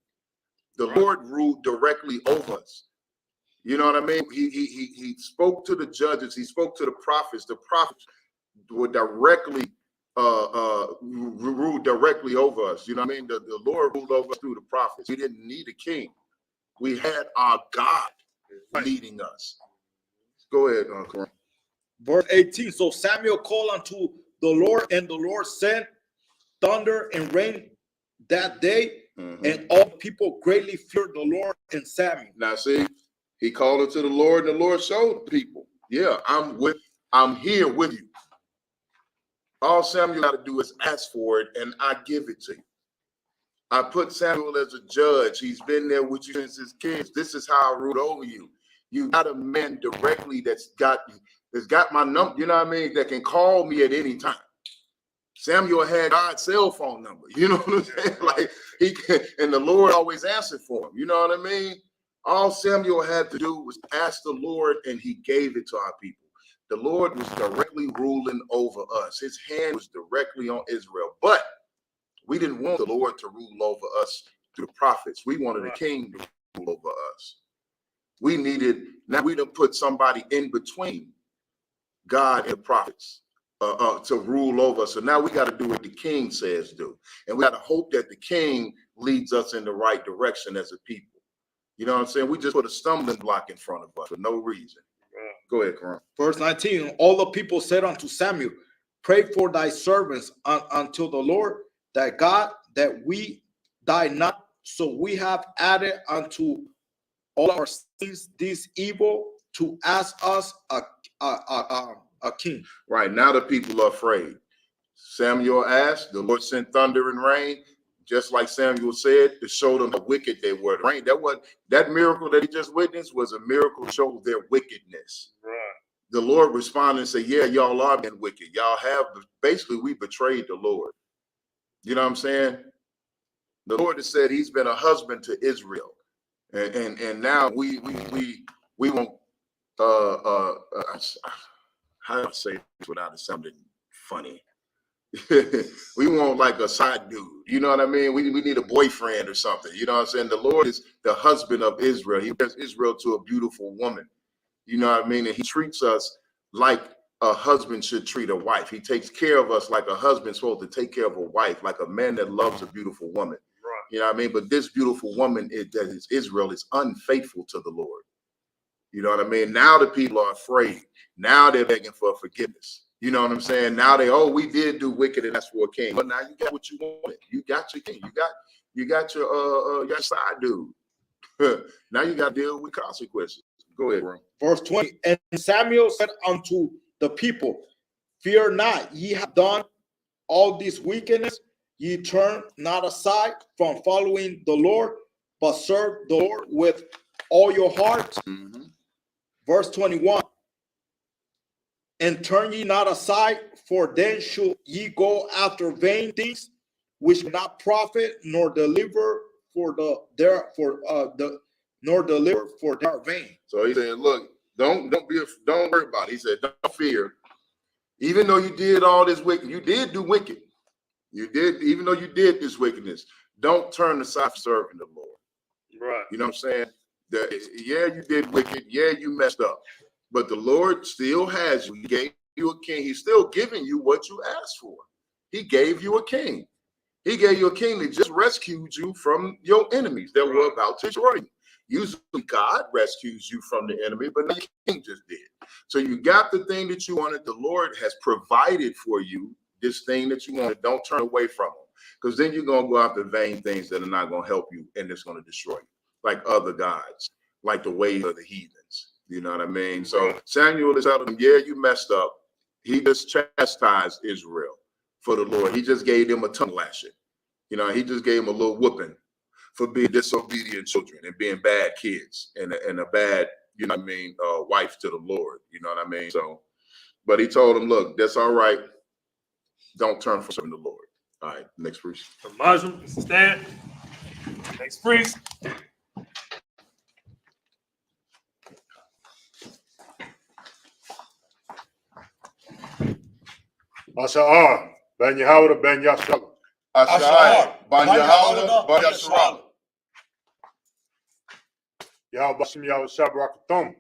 The Lord ruled directly over us. You know what I mean? He spoke to the judges. He spoke to the prophets. The prophets were directly ruled directly over us. You know what I mean? The Lord ruled over us through the prophets. We didn't need a king. We had our God leading us. Go ahead, Uncle. Verse 18. So Samuel called unto the Lord, and the Lord sent thunder and rain that day, and all people greatly feared the Lord and Samuel. Now see, he called unto the Lord, and the Lord showed people, yeah, I'm here with you. All Samuel got to do is ask for it, and I give it to you. I put Samuel as a judge. He's been there with you since his kids. This is how I ruled over you. You got a man directly that's got my number, you know what I mean, that can call me at any time. Samuel had God's cell phone number, you know what I'm saying? Like he can, and the Lord always answered for him, you know what I mean? All Samuel had to do was ask the Lord, and he gave it to our people. The Lord was directly ruling over us. His hand was directly on Israel, but we didn't want the Lord to rule over us through the prophets. We wanted a king to rule over us. Now we done put somebody in between God and the prophets to rule over us. So now we got to do what the king says do. And we got to hope that the king leads us in the right direction as a people. You know what I'm saying? We just put a stumbling block in front of us for no reason. Go ahead, Karan. Verse 19. All the people said unto Samuel, pray for thy servants until the Lord, that God, that we die not. So we have added unto all our sins this evil, to ask us a king. Right now the people are afraid. Samuel asked, the Lord sent thunder and rain, just like Samuel said, to show them how wicked they were. The rain, that miracle that he just witnessed was a miracle to show their wickedness. Right. The Lord responded and said, yeah, y'all are been wicked. Y'all have, basically, we betrayed the Lord. You know what I'm saying? The Lord has said he's been a husband to Israel. And now we won't, how do I say this without it sounding funny? We want like a side dude, you know what I mean? We need a boyfriend or something, you know what I'm saying? The Lord is the husband of Israel. He brings Israel to a beautiful woman, you know what I mean? And he treats us like a husband should treat a wife. He takes care of us like a husband's supposed to take care of a wife, like a man that loves a beautiful woman. Right. You know what I mean? But this beautiful woman that is Israel is unfaithful to the Lord. You know what I mean? Now the people are afraid. Now they're begging for forgiveness. You know what I'm saying? Now we did do wicked and that's for a king. But now you got what you wanted. You got your king. You got your side dude. Now you got to deal with consequences. Go ahead, bro. Verse 20. And Samuel said unto the people, fear not, ye have done all this wickedness. Ye turn not aside from following the Lord, but serve the Lord with all your heart. Verse 21. And turn ye not aside, for then should ye go after vain things, which not profit nor deliver for the nor deliver, for they are vain. So he said, look, don't worry about it. He said, don't fear. Even though you did all this wicked, you did do wicked. You did, even though you did this wickedness, don't turn aside from serving the Lord. Right. You know what I'm saying? Yeah, you did wicked. Yeah, you messed up. But the Lord still has you. He gave you a king. He's still giving you what you asked for. He gave you a king. He gave you a king that just rescued you from your enemies that were about to destroy you. Usually God rescues you from the enemy, but the king just did. So you got the thing that you wanted. The Lord has provided for you this thing that you wanted. Don't turn away from him, because then you're going to go after vain things that are not going to help you, and it's going to destroy you, like other gods, like the ways of the heathens. You know what I mean? So Samuel is telling him, yeah, you messed up. He just chastised Israel for the Lord. He just gave them a tongue lashing. You know, he just gave them a little whooping for being disobedient children and being bad kids and a bad, you know what I mean, wife to the Lord. You know what I mean? So, but he told him, look, that's all right. Don't turn from serving the Lord. All right, next priest. Muslim, stand. Next priest. Asha'ar, Ben Yahweh, Ben Yashua. Asha'ar, Ben Yahweh, Ben Yashua. Yahweh Bashim Yahweh Shabarakatum.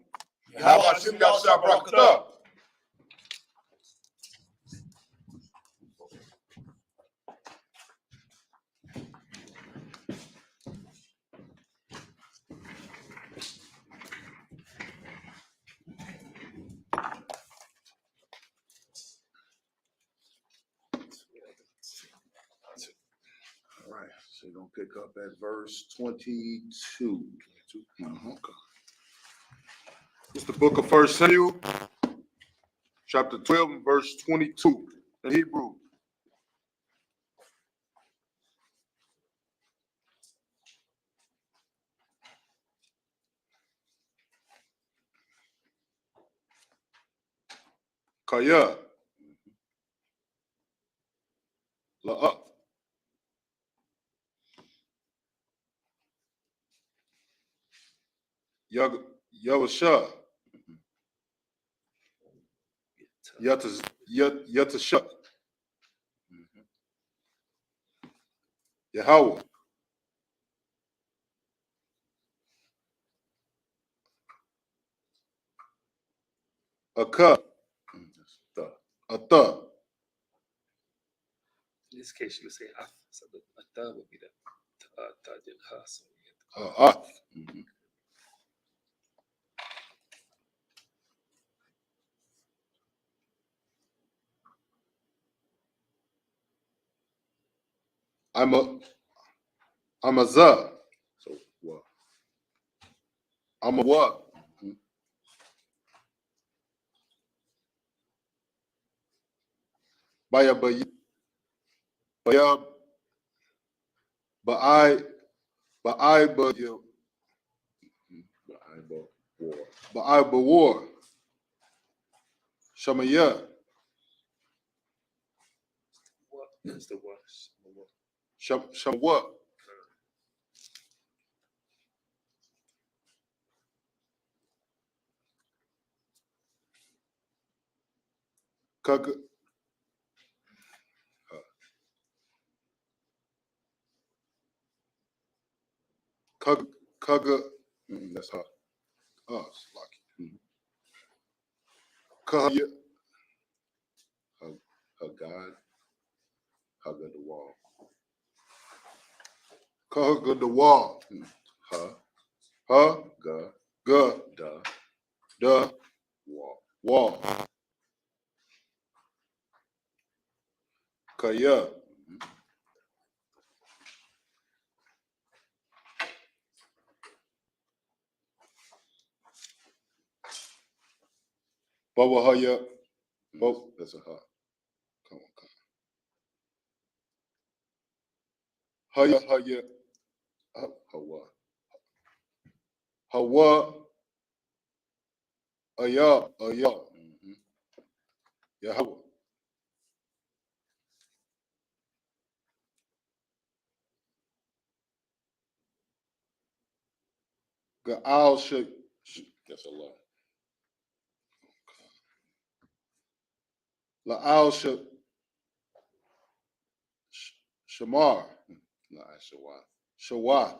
Yahweh Hashem Yahweh Barakatah. All right, so we're going to pick up at verse 22. It's the book of 1 Samuel, chapter 12, and verse 22 in Hebrew. Kaya. La'ah. Yahusha. Yatasha. Yahweh. Aka. Ata. In this case, you would say af. So the ata would be the tajin ha. So I'm a za. So what? I'm a what? Baya baya. But you. But I war. Shamaya. what is the what? Sham what? Kaga. Kaga. That's how. Oh, it's lucky. Kaga. Her God. Kaga the wall. Kaga the wall. Her. God. God. The. Wall. Kaya. Baba Haya. Oh, that's a ha. Come on. Haya. Hawa. Hawa. Aya. Yahweh. Ga'al Shek. That's a lot. La'al Shek. Shamar. No, that's Shawah. Shawah.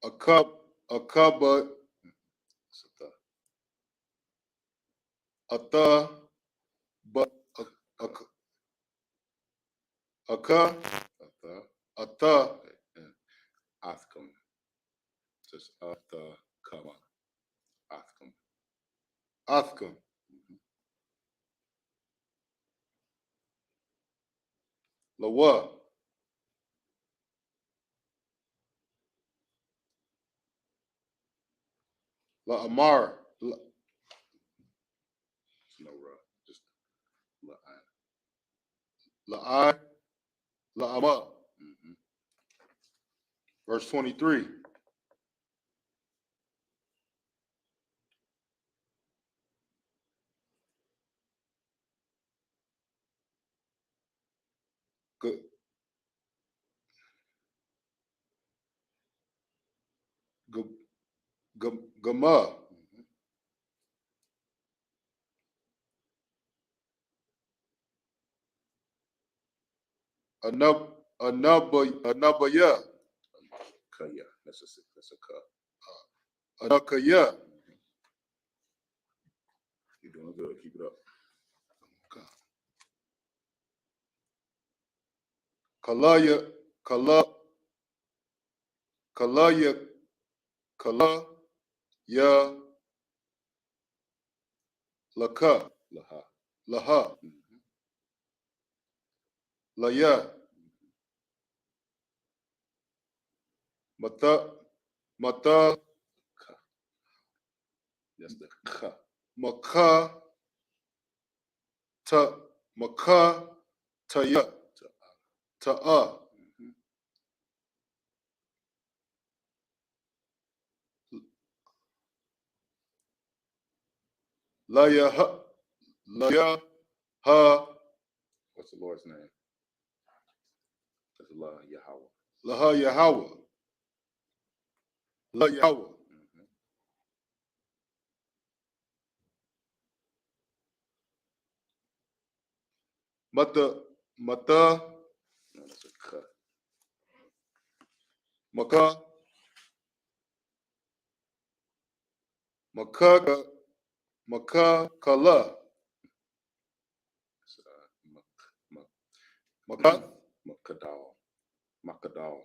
A cup, but a the, but a the, Athkum. Just a the, come on. Athkum. Lawa. La Amar. No ra. Just La I. La Ama. Verse 23. Gama. Anabaya. Kaya. That's a ka. Anakaya. You're doing good. Keep it up. Kalaya. Kala. Ya. Laka. Laha. Laya. Mata. That's the ka. Maka. Maka. Taya. Ta'a. Laya. Ha. What's the Lord's name? That's La Yahweh. Laha Yahweh. La Yahweh. Mata. No, that's a ka. Maka. Kala. Makadal.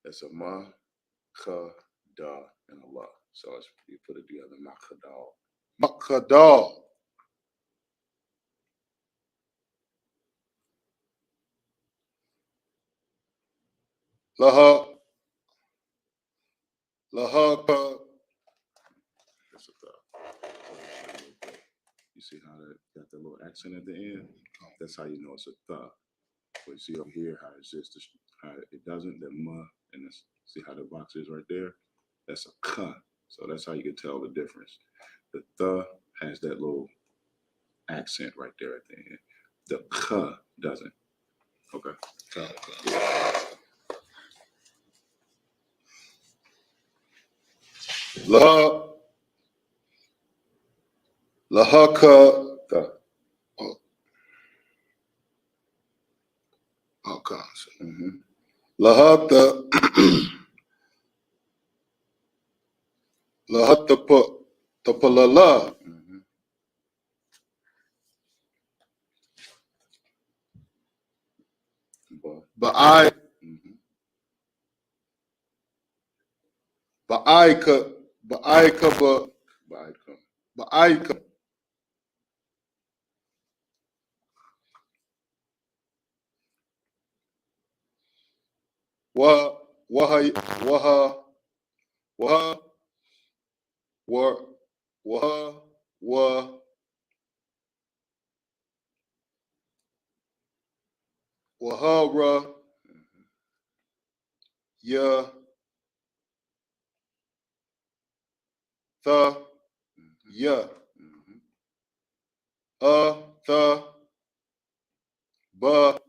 That's a ma, ka, da, and a la. So you put it together. Makadal. Laha ka. That's a ka. You see how that got that little accent at the end? That's how you know it's a tha. But see up here how it's just how it doesn't, the ma, and this, see how the box is right there? That's a ka. So that's how you can tell the difference. The tha has that little accent right there at the end. The ka doesn't. Okay. Lahaka. Okay. Lahata. Lahata tapalala. Ba'ai. Ba'aika. Waha. Wahara. Ya. Tha. Yeah. The. Ba.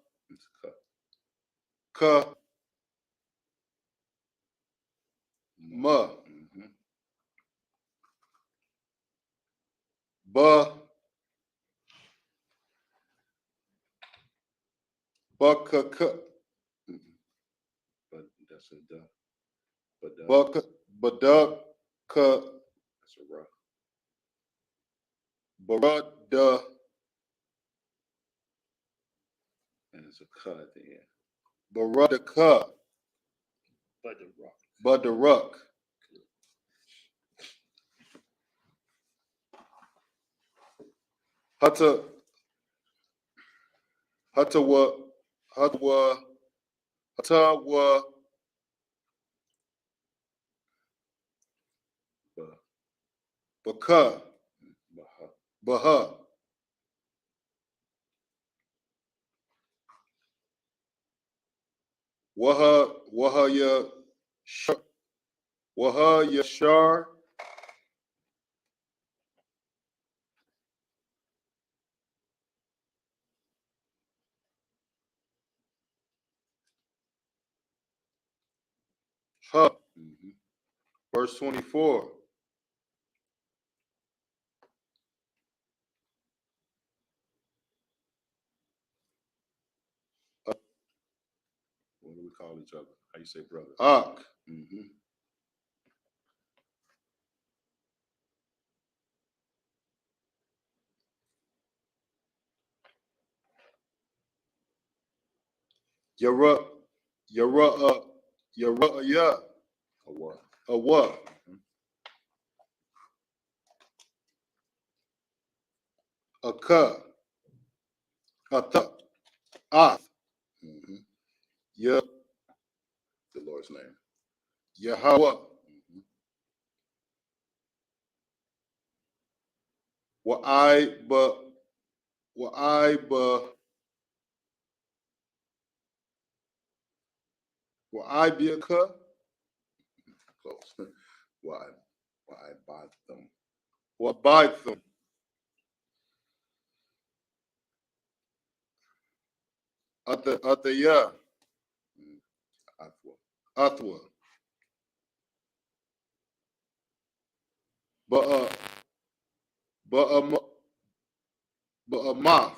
Ka. Ma. Ba. Bucka. But that's a duck. But Bucka. Baduck. Ka. that's a rock. Barada. And it's a cut at the end. Barada ka. But the rock. Badaruck. Hata. Hatawa. Hatawa. Hatawa. Baka. Baha. Waha ya Waha Yashar. Ha. Verse 24. What do we call each other? How you say brother? Ak. Yara. Yara. Yara. Ya. A what? A what? A ka. A ta. Ah. Ya. The Lord's name. Yahweh. Wa I ba. Wa I ba. Wa I be a ka. Close. Why buy them? Wa bite them. At the ya. Aqua. Athwa. But a moth.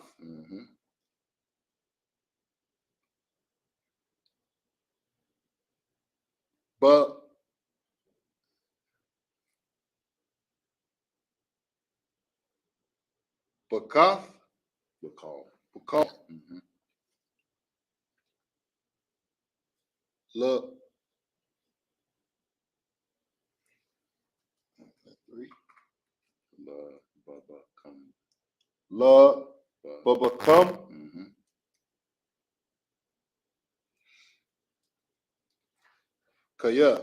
But Bakath. Bacall. Bakath. Look. 3. Love. Bubba. Come. Love. Bubba come. Kaya.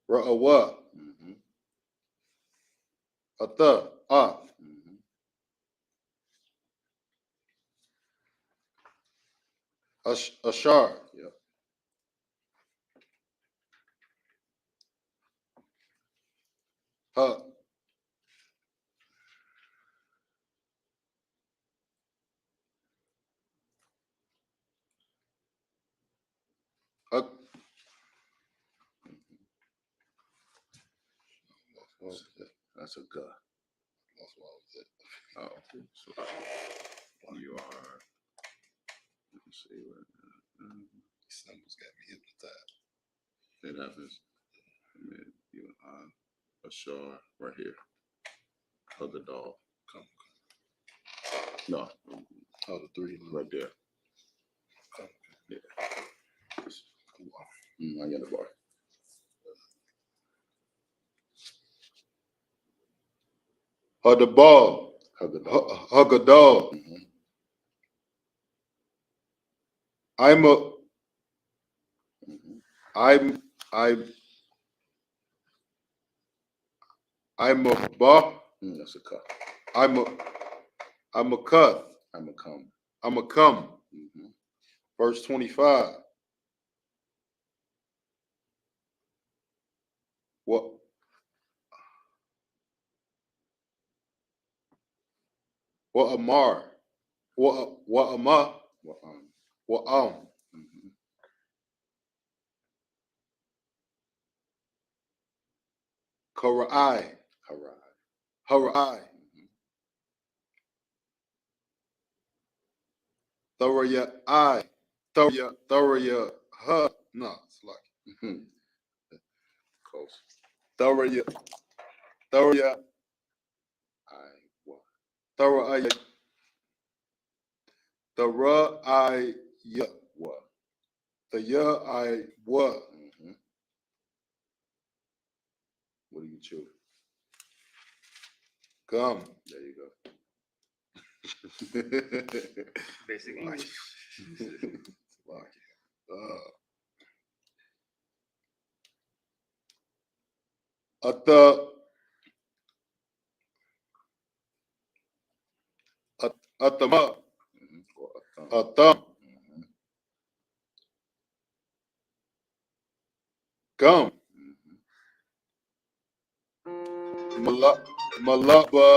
Ra'awa. Ata. Ah. Ashar. Yep. Ha. That's a gut. That's what was it. Oh, so you are. Let me see what. These numbers got me hypnotized. It happens. I mean, you a shore right here. Hug a dog. Come. No. Oh, the 3 Right there. Yeah. I got the bar. Hug the ball. Hug a dog. Hug a dog. I'm a bar. That's a cut. I'm a cuth. I'm a come. I'm a come. Verse 25. Amar. What Ama. What Karai. Harai. Thoraya I. Thoraya her. No, it's like close. Thoraya I. Thoraya. Thoraya what? The ya I what? What do you choose? Come. There you go. Basic English. Atama. Atam. Come. Malaba. Malaba.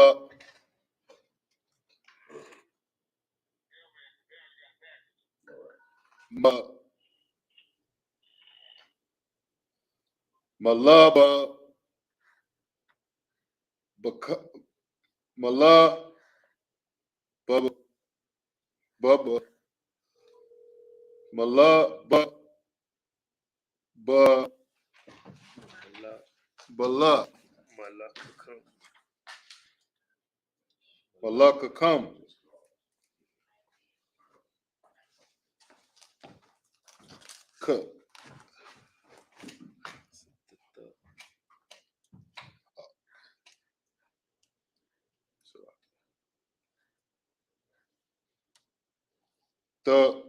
Mala. Bubba. Bubba. Mala. Bala. Malaka come. Cook. The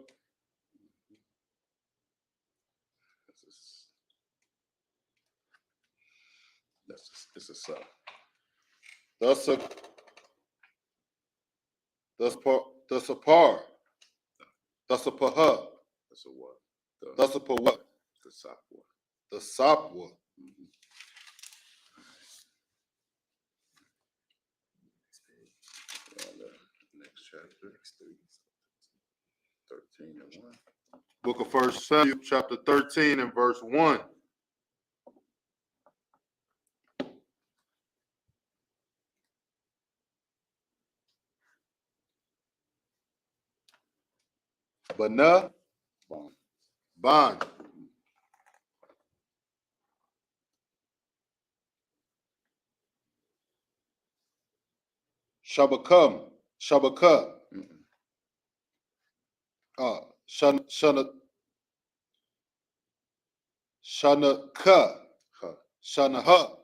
it's a sub. That's a par. That's a par. That's a paha. That's a what? That's a pa what? The sapwa. The sapwa. Next chapter. 13 and 1. Book of 1 Samuel, chapter 13 and verse 1. Bana. Bond. Shabakam. Shabaka. Shanaka. Shanaha.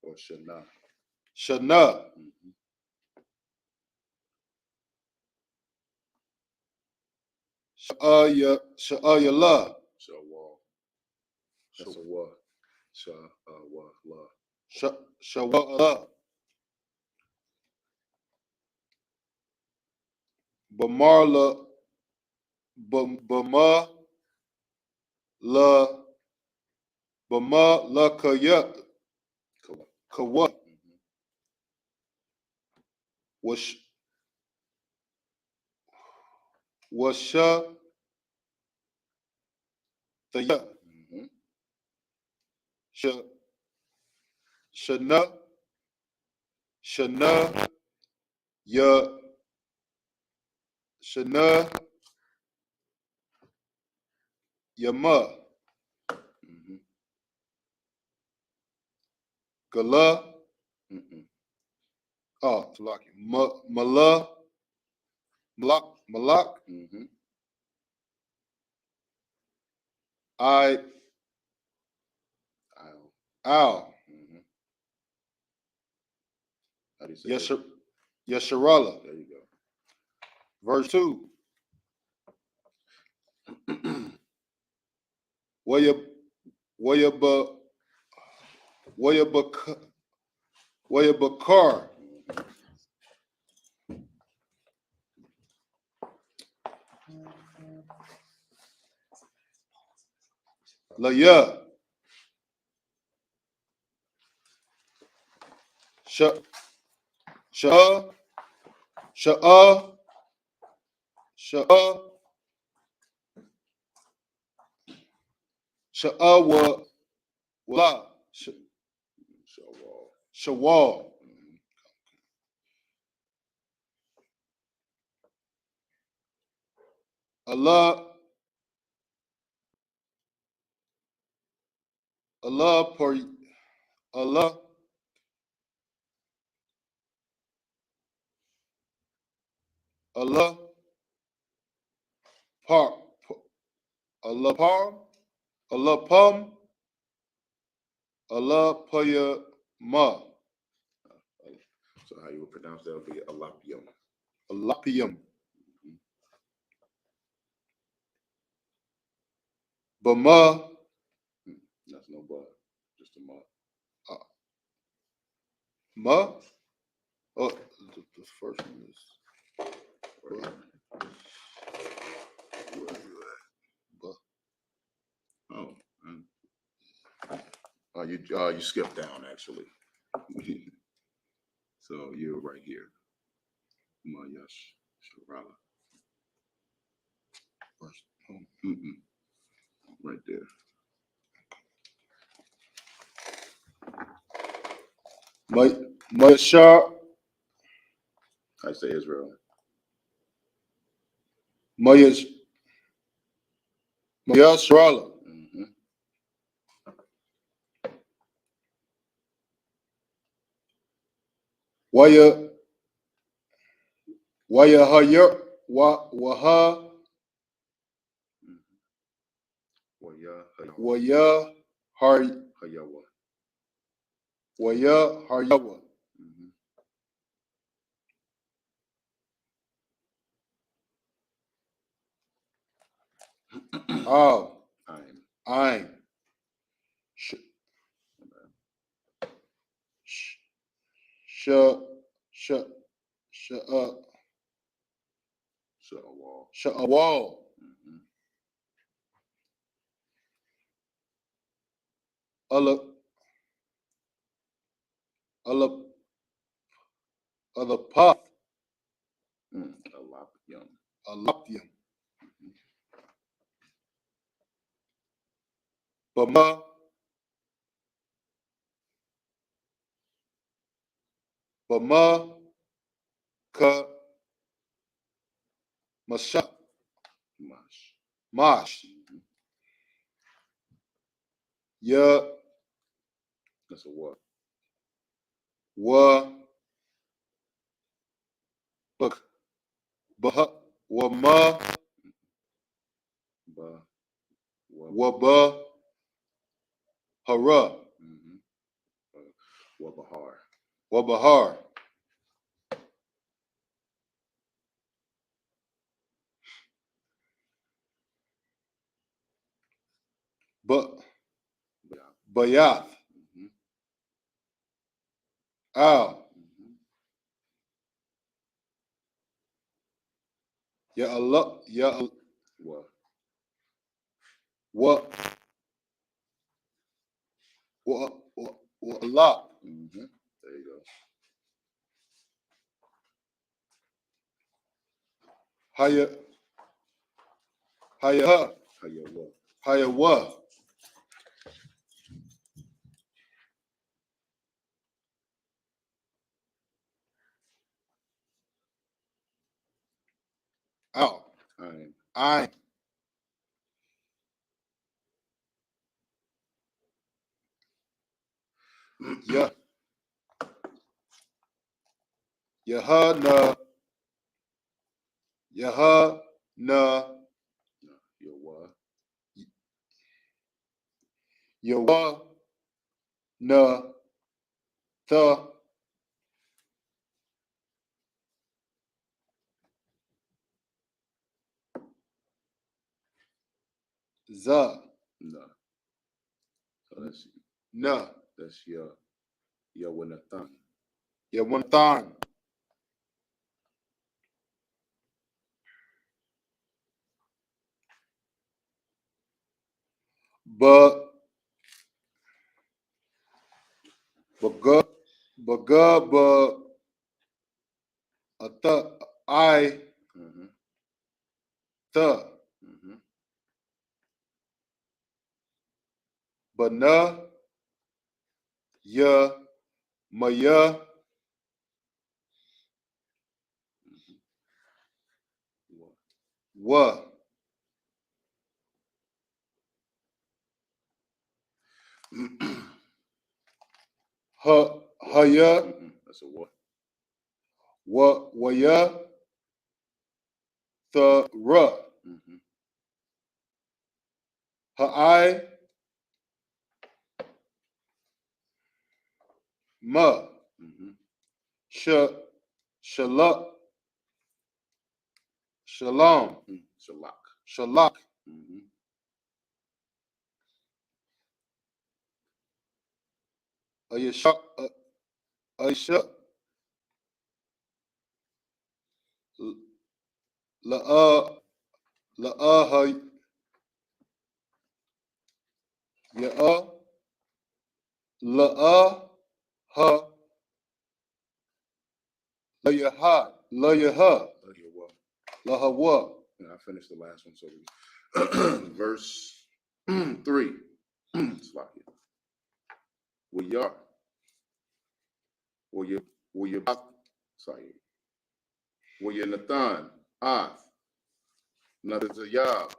Or Shana. Shana. Sha'ayallah. Shawal. That's a wa. Shawallah. Shawallah. Bamarla. Bama. La kaya. Kawa. Washa. The ya. Shana. Shana. Ya. Shana. Yama. Gala. Talaki. Mala. Malak. Al. Yesharala. There you go. Verse 2. Wayabakar. Laya. Shawal. Allah per Allah Allah par Allah par Allah pam Allah paya ma. So how you would pronounce that would be alapium. Alapium. Bama. That's no but, just a ma. Ma. Oh, the first one is. Oh, you skipped down actually. So you're right here. Mayash Sharala. Right there. Mayashar. I say Israel. Mayashrala. Waya Hayer Waha Waya Hayawa. Waya Haryawa. Oh, I'm. Sha'awal. Allah path. Alapium. Bama. Ka Masha. Mash. Ya. That's a what? Wa. Bah. Wa ma. Wa ba. Hara. Wabahar. Wabahar. Bayath. Al. Ya Allah. Ya What? Wa. Allah. There you go. Haya wa. Al. I. Ya. Yahana. Yahana. Yawa. Na. Tha. Za. No. So that's Na. That's Yawanathan. Yawanathan. Bagaba I the Bana Ya Maya Wa Haya That's a what? Waya the Ra Ha'ai Ma Shalak Shalom Shalak Ayasha Aisha La'a Ya'a La'a Ha Layaha Layaha Lahawa. Yeah, I finished the last one. So verse 3. Slide it. Wiyar. Wiyar. Sorry. Wiyar Nathan. Ath. Nadazayah.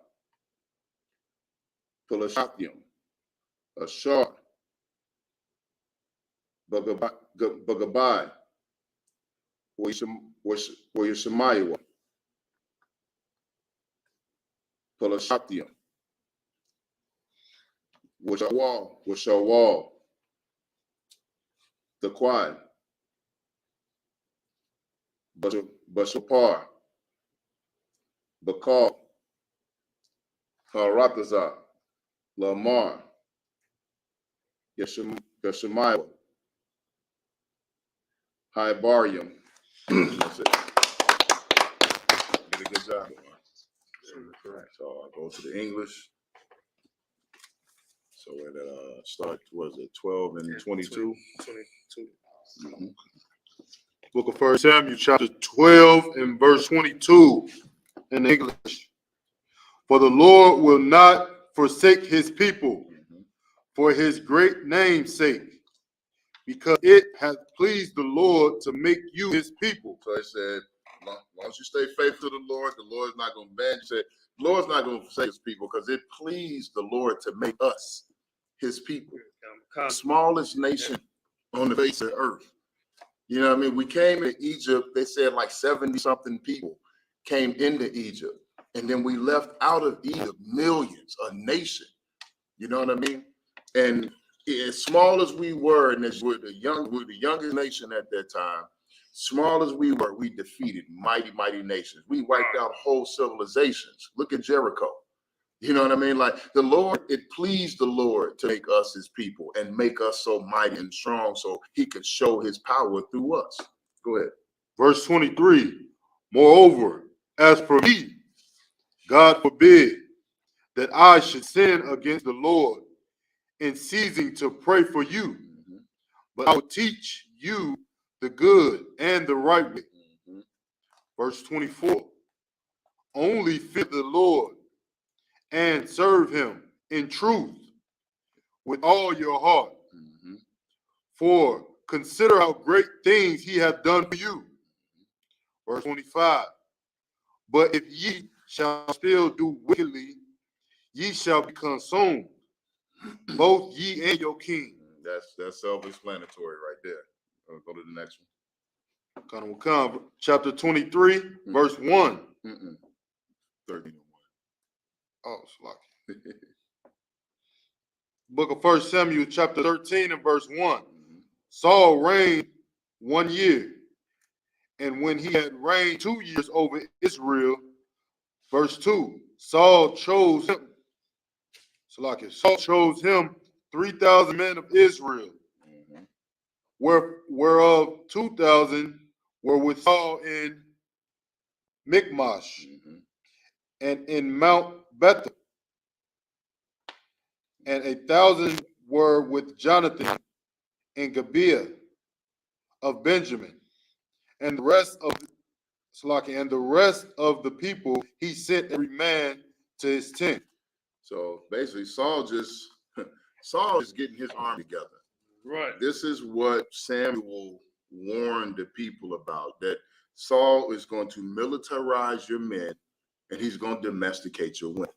Pelashathium. Ashar. Bagabai. Wiyashamayawa. Pelashathium. Washawal. The Quad. Bashapar. Bakal. Haratazah. Lamar. Yashamayawa. Hybarium. That's it. Did a good job. So I'll go to the English. So it start, was it 12 and 22? 22. Book of 1 Samuel, chapter 12 and verse 22 in English. For the Lord will not forsake his people for his great name's sake, because it hath pleased the Lord to make you his people. So it said, as long as you stay faithful to the Lord is not going to ban you. Said, the Lord's not going to forsake his people because it pleased the Lord to make us his people. The smallest nation on the face of the earth. You know what I mean? We came to Egypt, they said like 70 something people came into Egypt. And then we left out of Egypt millions, a nation. You know what I mean? And as small as we were, and as we're the youngest nation at that time, small as we were, we defeated mighty, mighty nations. We wiped out whole civilizations. Look at Jericho. You know what I mean? Like the Lord, it pleased the Lord to make us his people and make us so mighty and strong so he could show his power through us. Go ahead. Verse 23, moreover, as for me, God forbid that I should sin against the Lord in ceasing to pray for you, but I will teach you the good and the right way. Verse 24, only fear the Lord and serve him in truth with all your heart. For consider how great things he hath done for you. Verse 25, but if ye shall still do wickedly, ye shall be consumed, both ye and your king. That's self-explanatory right there. Go to the next one. Chapter 23, verse 1. 13. Oh, it's lucky. Book of 1 Samuel, chapter 13 and verse 1. Saul reigned 1 year, and when he had reigned 2 years over Israel, verse 2, Saul chose him 3,000 men of Israel, whereof 2,000 were with Saul in Michmash and in Mount Bethel, and 1,000 were with Jonathan in Gibeah. of Benjamin, and the rest of the people he sent every man to his tent. So basically, Saul is getting his army together. Right. This is what Samuel warned the people about, that Saul is going to militarize your men and he's going to domesticate your women.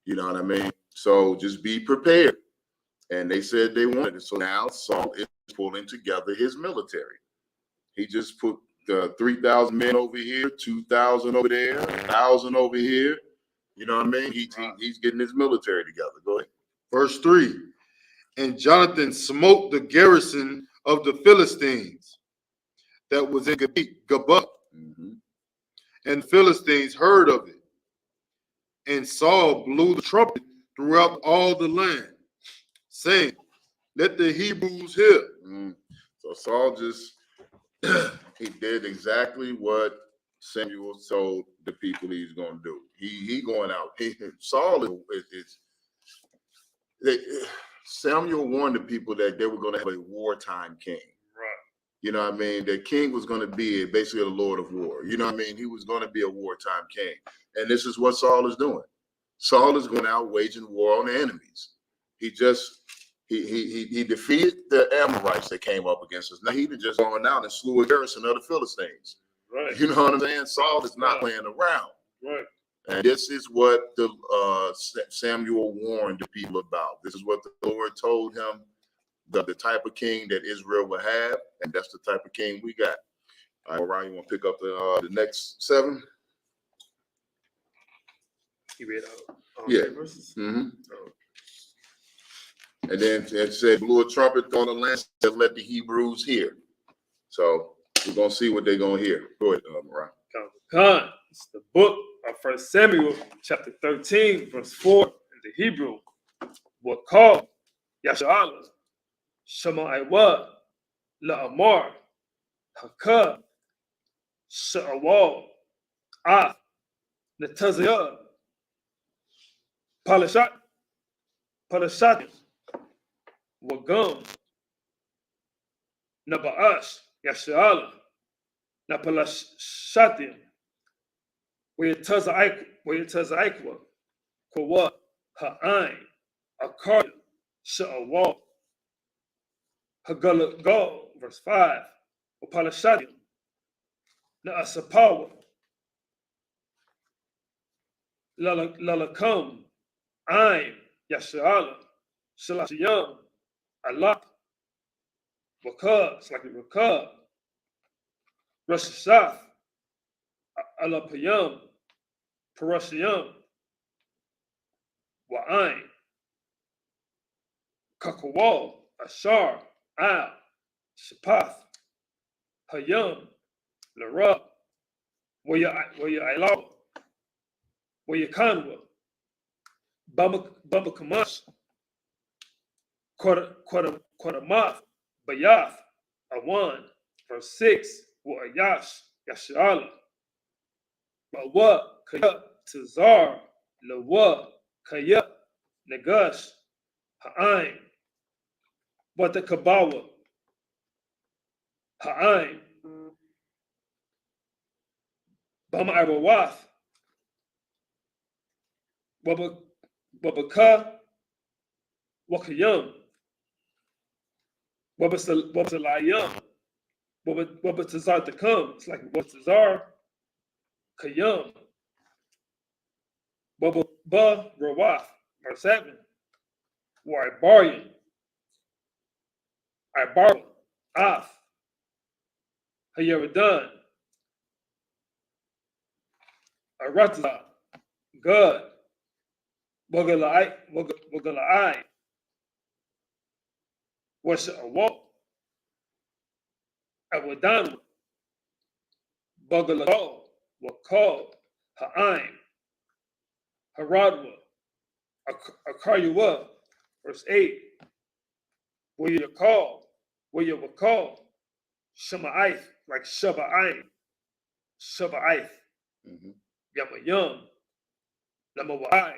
You know what I mean? So just be prepared. And they said they wanted it. So now Saul is pulling together his military. He just put 3,000 men over here, 2,000 over there, 1,000 over here. You know what I mean? He's getting his military together. Go ahead. Verse 3, and Jonathan smote the garrison of the Philistines that was in Gabah. Mm-hmm. And the Philistines heard of it. And Saul blew the trumpet throughout all the land, saying, let the Hebrews hear. Mm. So Saul just, he did exactly what Samuel told the people he's going to do. He going out. Saul Samuel warned the people that they were going to have a wartime king. Right. You know what I mean? The king was going to be basically a lord of war. You know what I mean? He was going to be a wartime king. And this is what Saul is doing. Saul is going out waging war on the enemies. He defeated the Amorites that came up against us. Now he just gone out and slew a garrison of the Philistines. Right. You know what I'm saying? Saul is not playing around. Right. And this is what the Samuel warned the people about. This is what the Lord told him, the type of king that Israel would have, and that's the type of king we got. All right, Ryan, you want to pick up the next 7? You read Yeah. verses? Mm-hmm. And then it said, blew a trumpet on the land to let the Hebrews hear. So we're going to see what they're going to hear. Go ahead, Mariah. Khan. It's the book of 1 Samuel, chapter 13, verse 4 in the Hebrew. What called Yasha'Allah, Shemaiwa, La'amar, Hakab, Sha'awal, Netaziyah, Palashat, Wagum, Naba'ash, Yasha'Allah, Napalashatim, Wayatazaikwa, Kwa, Ha'ain, Akar, Sha'awal, Hagalagal, verse 5, Upalashatim, Na'asapawa, Lalakam, Aim, Yasha'Allah, Shalashiyam, Allah, Wakab, it's like a Wakab, Rosh Hashanah, Alapayam, Parashiyam, Wa'ain, Kakawal, Ashar, Al, Shapath, Hayam, Larab, Waya Ilaw, Waya Kanwa, Baba Kamash, Quadamath, Bayath, Awan, verse 6, Wa'ayash, Yasha'Allah, Bawa, Kaya, Tazar, Lawa, Kaya, Nagash, Ha'aim, Wata Kabawa, Ha'aim, Bama Arawath, Wabaka, Wakayam, Wabasalayam, Wabatazar to come. It's like Wabatazar, Kayam, Wababa Rawath, verse 7, or Ibarian, Ibar, Af, Hayaradan, Aratza, Gud, Wagalai, Washa Awadan, Bagalagal, Wakal, Ha'aim, Haradwa, Akayuwa, verse 8, where you were called, Shema'ith, like Shaba'aim, Yamayam, Lamawai,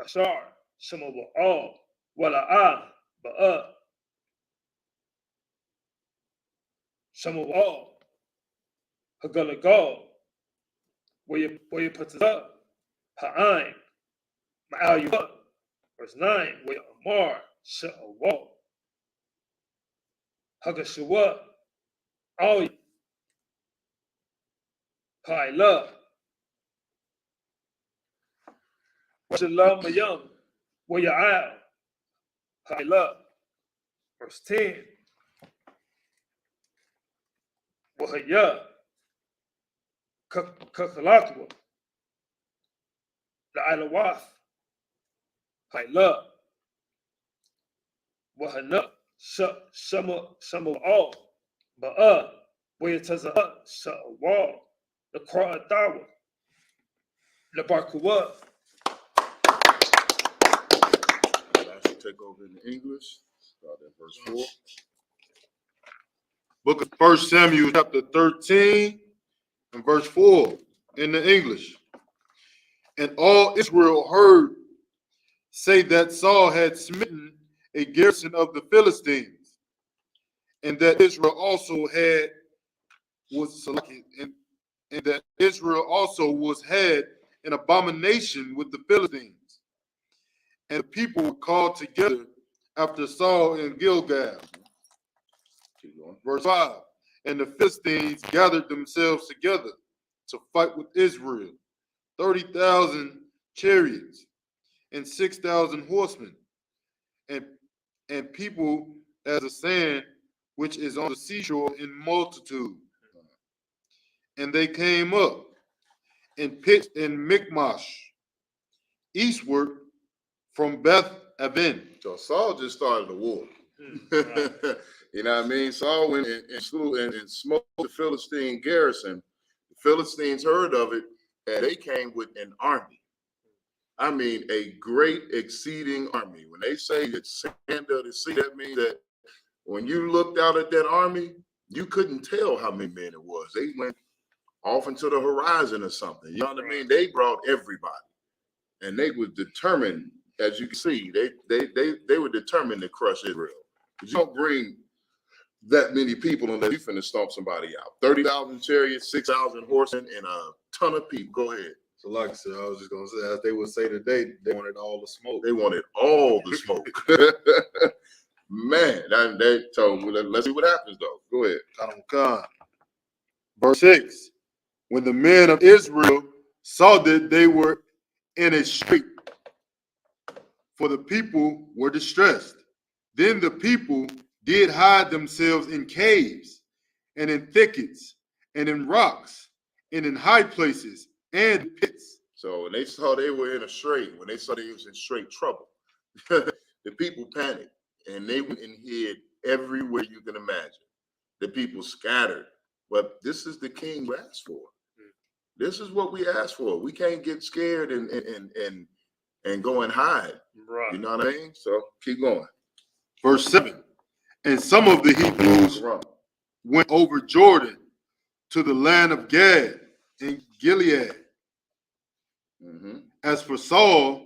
Ashar, Shemawa'al, Wala'ah, Ba'a, Shamu'al, Hagalagal, where you put it up, Ha'ain, Ma'al you up, verse 9, where Amar, Sha'awal, Hagashua, all Ha'ila, Shalom Mayam, where you out, Ha'ila, verse 10, Wahaya, Kakalakwa, the Ilawath, Ha'ila, Wahana, Shama all, Ba'a, where it says Sha'awal, the Kra'adawa, the Barkuwa. I should take over in the English. Start at verse 4. Book of 1 Samuel, chapter 13, and verse 4 in the English. And all Israel heard say that Saul had smitten a garrison of the Philistines, and that Israel also had an abomination with the Philistines. And the people were called together after Saul in Gilgal. Verse 5. And the Philistines gathered themselves together to fight with Israel, 30,000 chariots and 6,000 horsemen, and people as the sand which is on the seashore in multitude. And they came up and pitched in Michmash, eastward from Beth Aven. So Saul just started a war. Right. You know what I mean? Saul went and slew and smoked the Philistine garrison. The Philistines heard of it, and they came with an army. I mean, a great exceeding army. When they say that sand of the sea, that means that when you looked out at that army, you couldn't tell how many men it was. They went off into the horizon or something. You know what I mean? They brought everybody, and they were determined. As you can see, they were determined to crush Israel. But you don't bring that many people unless you finna stomp somebody out. 30,000 chariots, 6,000 horsemen, and a ton of people. Go ahead. So like I said, I was just going to say, as they would say today, they wanted all the smoke. They wanted all the smoke. Man, so let's see what happens, though. Go ahead. Verse 6. When the men of Israel saw that they were in a strait, for the people were distressed, then the people did hide themselves in caves and in thickets and in rocks and in high places and pits. So when they saw they were in a strait, when they saw they was in straight trouble, the people panicked and they went and hid everywhere you can imagine. The people scattered. But this is the king we asked for. This is what we asked for. We can't get scared and go and hide. Right. You know what I mean? So keep going. Verse 7. And some of the Hebrews went over Jordan to the land of Gad and Gilead. Mm-hmm. As for Saul,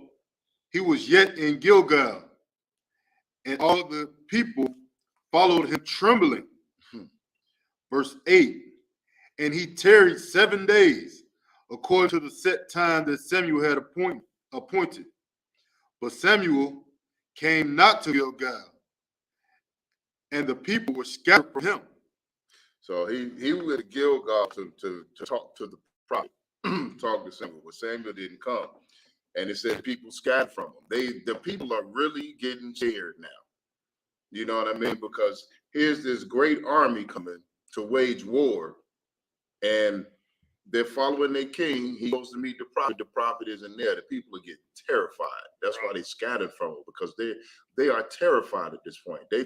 he was yet in Gilgal, and all the people followed him trembling. Verse 8. And he tarried 7 days, according to the set time that Samuel had appointed. But Samuel came not to Gilgal, and the people were scattered from him. So he went to Gilgal to talk to the prophet, talk to Samuel, but Samuel didn't come. And it said people scattered from him. The people are really getting scared now. You know what I mean? Because here's this great army coming to wage war, and they're following their king. He goes to meet the prophet. The prophet isn't there. The people are getting terrified. That's why they scattered from him, because they are terrified at this point. They're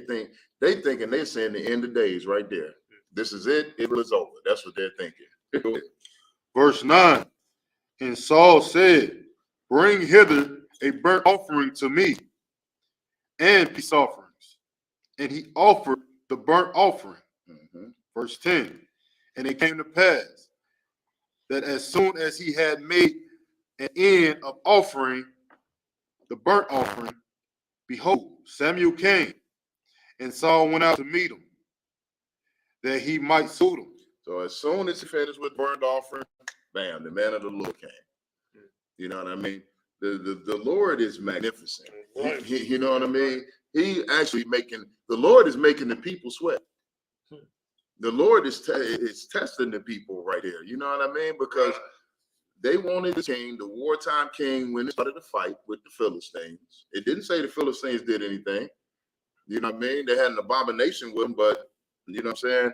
saying the end of days right there. This is it. It was over. That's what they're thinking. Verse 9. And Saul said, bring hither a burnt offering to me and peace offerings. And he offered the burnt offering. Mm-hmm. Verse 10. And it came to pass that as soon as he had made an end of offering the burnt offering, behold, Samuel came, and Saul went out to meet him. that he might suit him. So as soon as he finished with burnt offering, bam, the man of the Lord came. You know what I mean? The Lord is magnificent. Right. You know what I mean? He actually the Lord is making the people sweat. The Lord is testing the people right here. You know what I mean? Because they wanted the king, the wartime king, when they started to fight with the Philistines. It didn't say the Philistines did anything. You know what I mean? They had an abomination with them, but you know what I'm saying?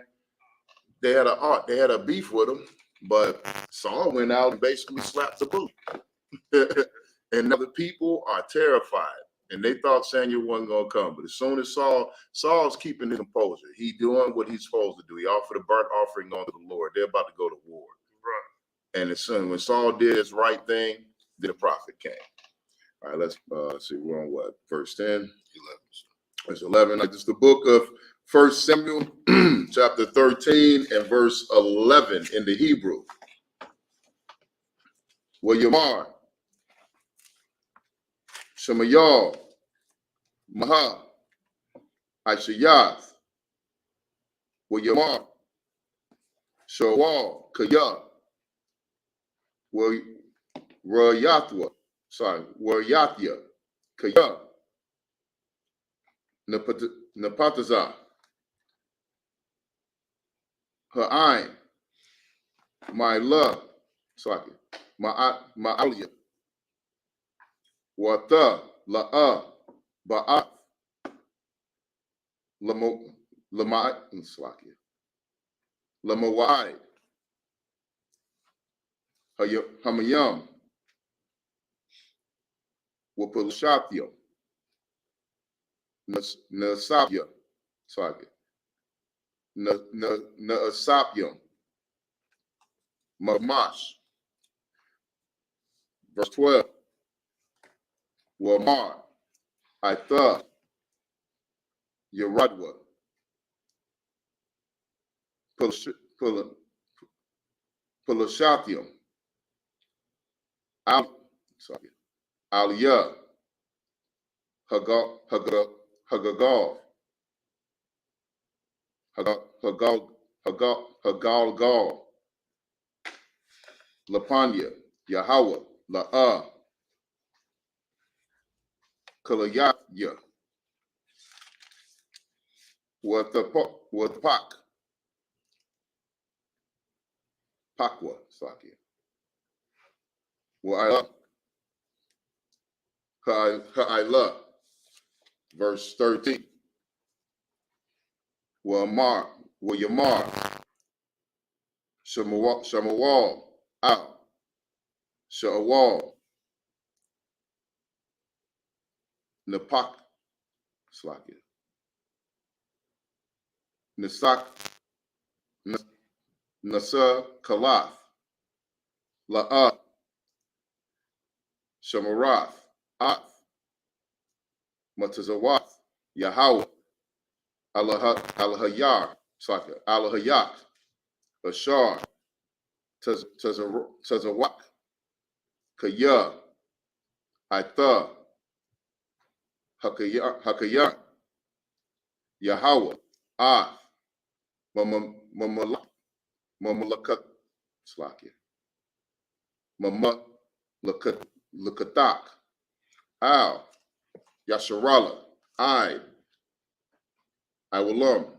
They had a beef with them, but Saul went out and basically slapped the boot. And now the people are terrified. And they thought Samuel wasn't going to come. But as soon as Saul's keeping his composure. He doing what he's supposed to do. He offered a burnt offering unto the Lord. They're about to go to war. Right. And as soon when Saul did his right thing, then the prophet came. All right, let's see. We're on what? Verse 10? 11. Verse 11. This is the book of 1 Samuel, chapter 13 and verse 11 in the Hebrew. Yamar, Shemayal, Maha, Aishayath, Yamar, Shawal, Kaya, Wayathwa, Wayathya, Kaya, Napataza, Ha'ain, my love, Ma'alia, Wata, La'a, Ba'ath, Lamawai, Hamayam, Wapulashatio, Nasapia, Naasapium, Mamash. Verse 12. Wamar, Itha, Yeradwa, Pelashatium, Aliyah, Hagagal, Lapanya, Yahweh, La'ah, Kalayatya, Pak, Pakwa, Ha'ila, verse 13. Yamar, Shamawal, Al, Sha'awal, Napak, Nasak, Nasa, Kalath, La'at, Shamarath, Ath, Matazawath, Yahweh, Alahayar, Alahayak, Ashar, Tazawak, Kaya, Itha, Hakaya, Yahweh, Ah, Mamalakat, Lakatak, Al, Yasharala, I will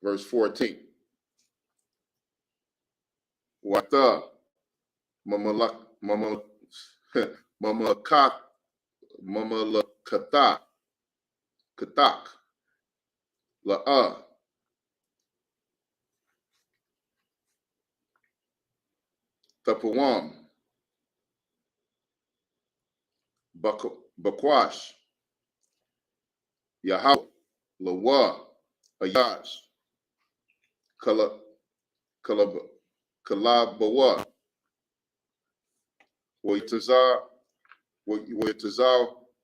verse 14. Wata, Mamalakat, Katak, La'a, Tapawam, Bakwash, Yahweh, Lawa, Ayash, Kalabawa, Waytazar,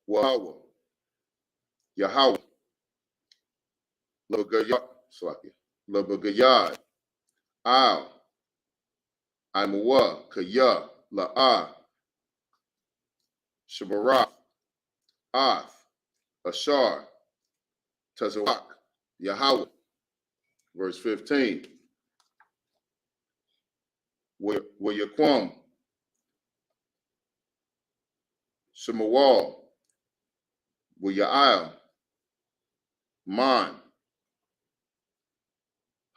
Wahawa, Yahweh, Labagayad, Al, Imawa, Kaya, La'a, Shabarath, Ath, Ashar, Tazawak, Yahweh, Verse 15. Wayaquam, Shemawal, Wayail, Man,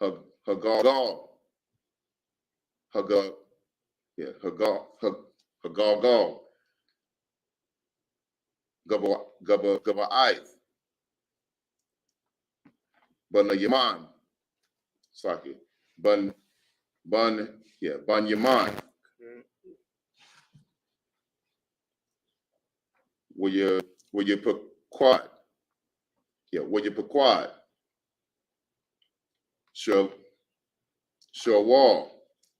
Hagal, Hagal, yeah, Hagal, Gaba'ai, Bana Yaman, Saki, Ban Yaman, where you put quad, where you put quad, Shawal,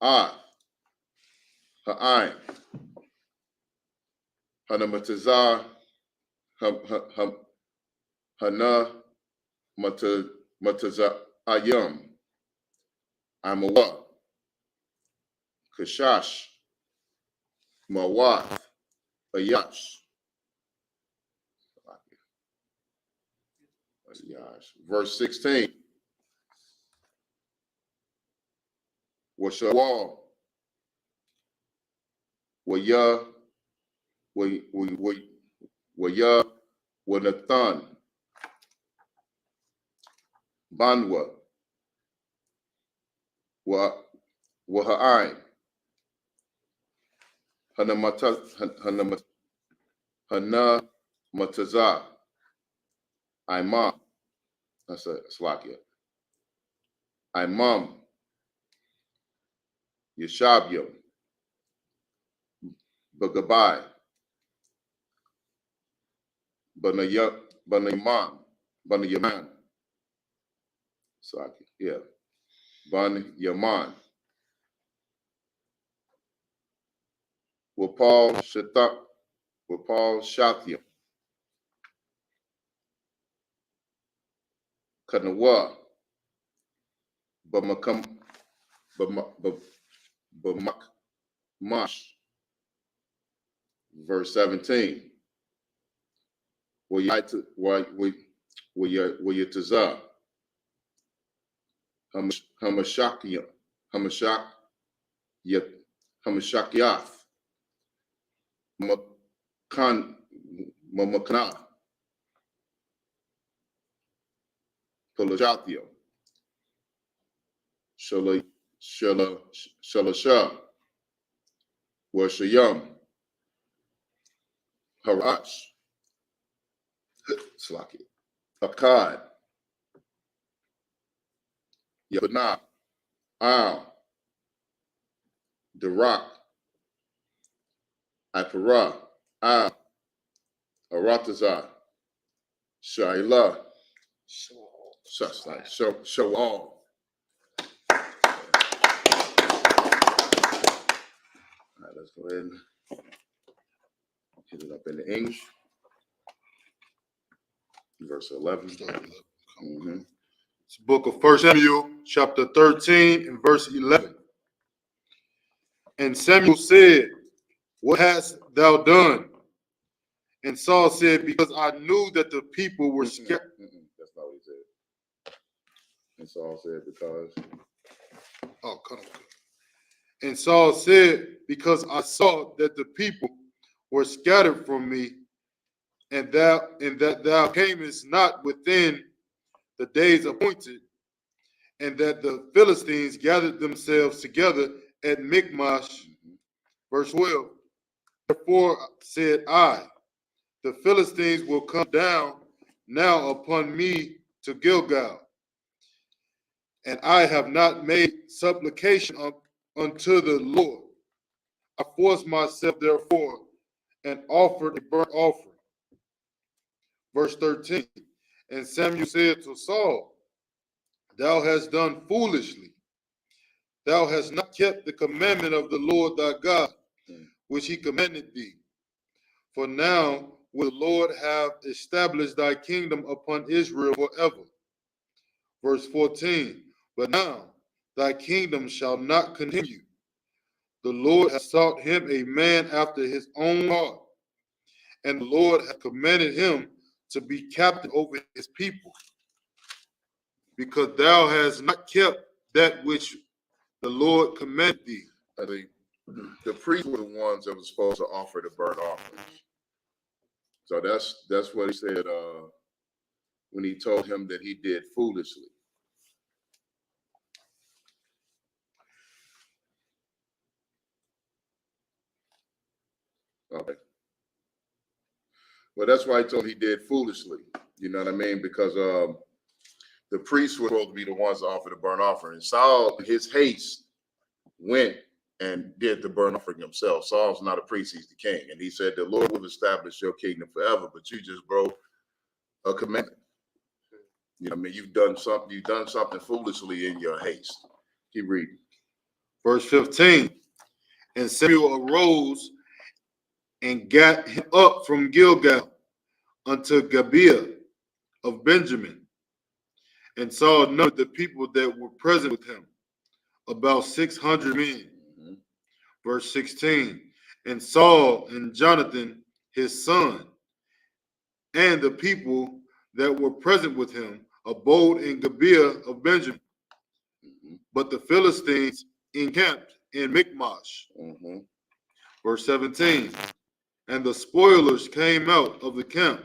Ha'ain, Hanamatazar, Hana Mataza Ayam, Amawa, Kashash, Mawath, Ayash. Verse 16. Washawal, Waya, Wanathan, Banwa, Waha'ain, Hanamataza, Imam, that's a Slakia, Imam, Yeshabyo, Bagabai, Banayaman, Slakia, yeah, Ban Yaman, Wapal Shathia, Kanawa, Bamakmash. Verse 17. Wayataza, Hamashakiath, Mamakna, Pelajathio, Shalasha, Washayam, Harash, Slaki, Akkad, Yabana, Al, Darak, Apara, Al, Aratazar, Shaila, show all. All right, let's go ahead and hit it up in the English. Verse 11. Mm-hmm. It's the book of 1 Samuel, chapter 13, and verse 11. And Samuel said, "What hast thou done?" And Saul said, "Because I knew that the people were scared." That's not what he said. And Saul said, "Because." Oh, come on. And Saul said, "Because I saw that the people were scattered from me, and that thou camest not within the days appointed, and that the Philistines gathered themselves together at Michmash." Verse 12. Therefore said I, the Philistines will come down now upon me to Gilgal, and I have not made supplication unto the Lord. I forced myself therefore and offered a burnt offering. Verse 13. And Samuel said to Saul, "Thou hast done foolishly. Thou hast not kept the commandment of the Lord thy God, which he commanded thee. For now will the Lord have established thy kingdom upon Israel forever." Verse 14. But now thy kingdom shall not continue. The Lord has sought him a man after his own heart, and the Lord has commanded him to be captain over his people. because thou hast not kept that which the Lord commanded thee. The priests were the ones that were supposed to offer the burnt offerings. So that's what he said when he told him that he did foolishly. Okay. Well, that's why I told him he did foolishly. You know what I mean? Because the priests were supposed to be the ones to offer the burnt offering. Saul, in his haste, went and did the burnt offering himself. Saul's not a priest, he's the king. And he said, the Lord will establish your kingdom forever, but you just broke a commandment. You know what I mean? You've done something foolishly in your haste. Keep reading. Verse 15. And Samuel arose and got him up from Gilgal unto Gibeah of Benjamin, and Saul numbered the people that were present with him, about 600 men. Mm-hmm. Verse 16. And Saul and Jonathan his son and the people that were present with him abode in Gibeah of Benjamin. Mm-hmm. But the Philistines encamped in Michmash. Mm-hmm. Verse 17. And the spoilers came out of the camp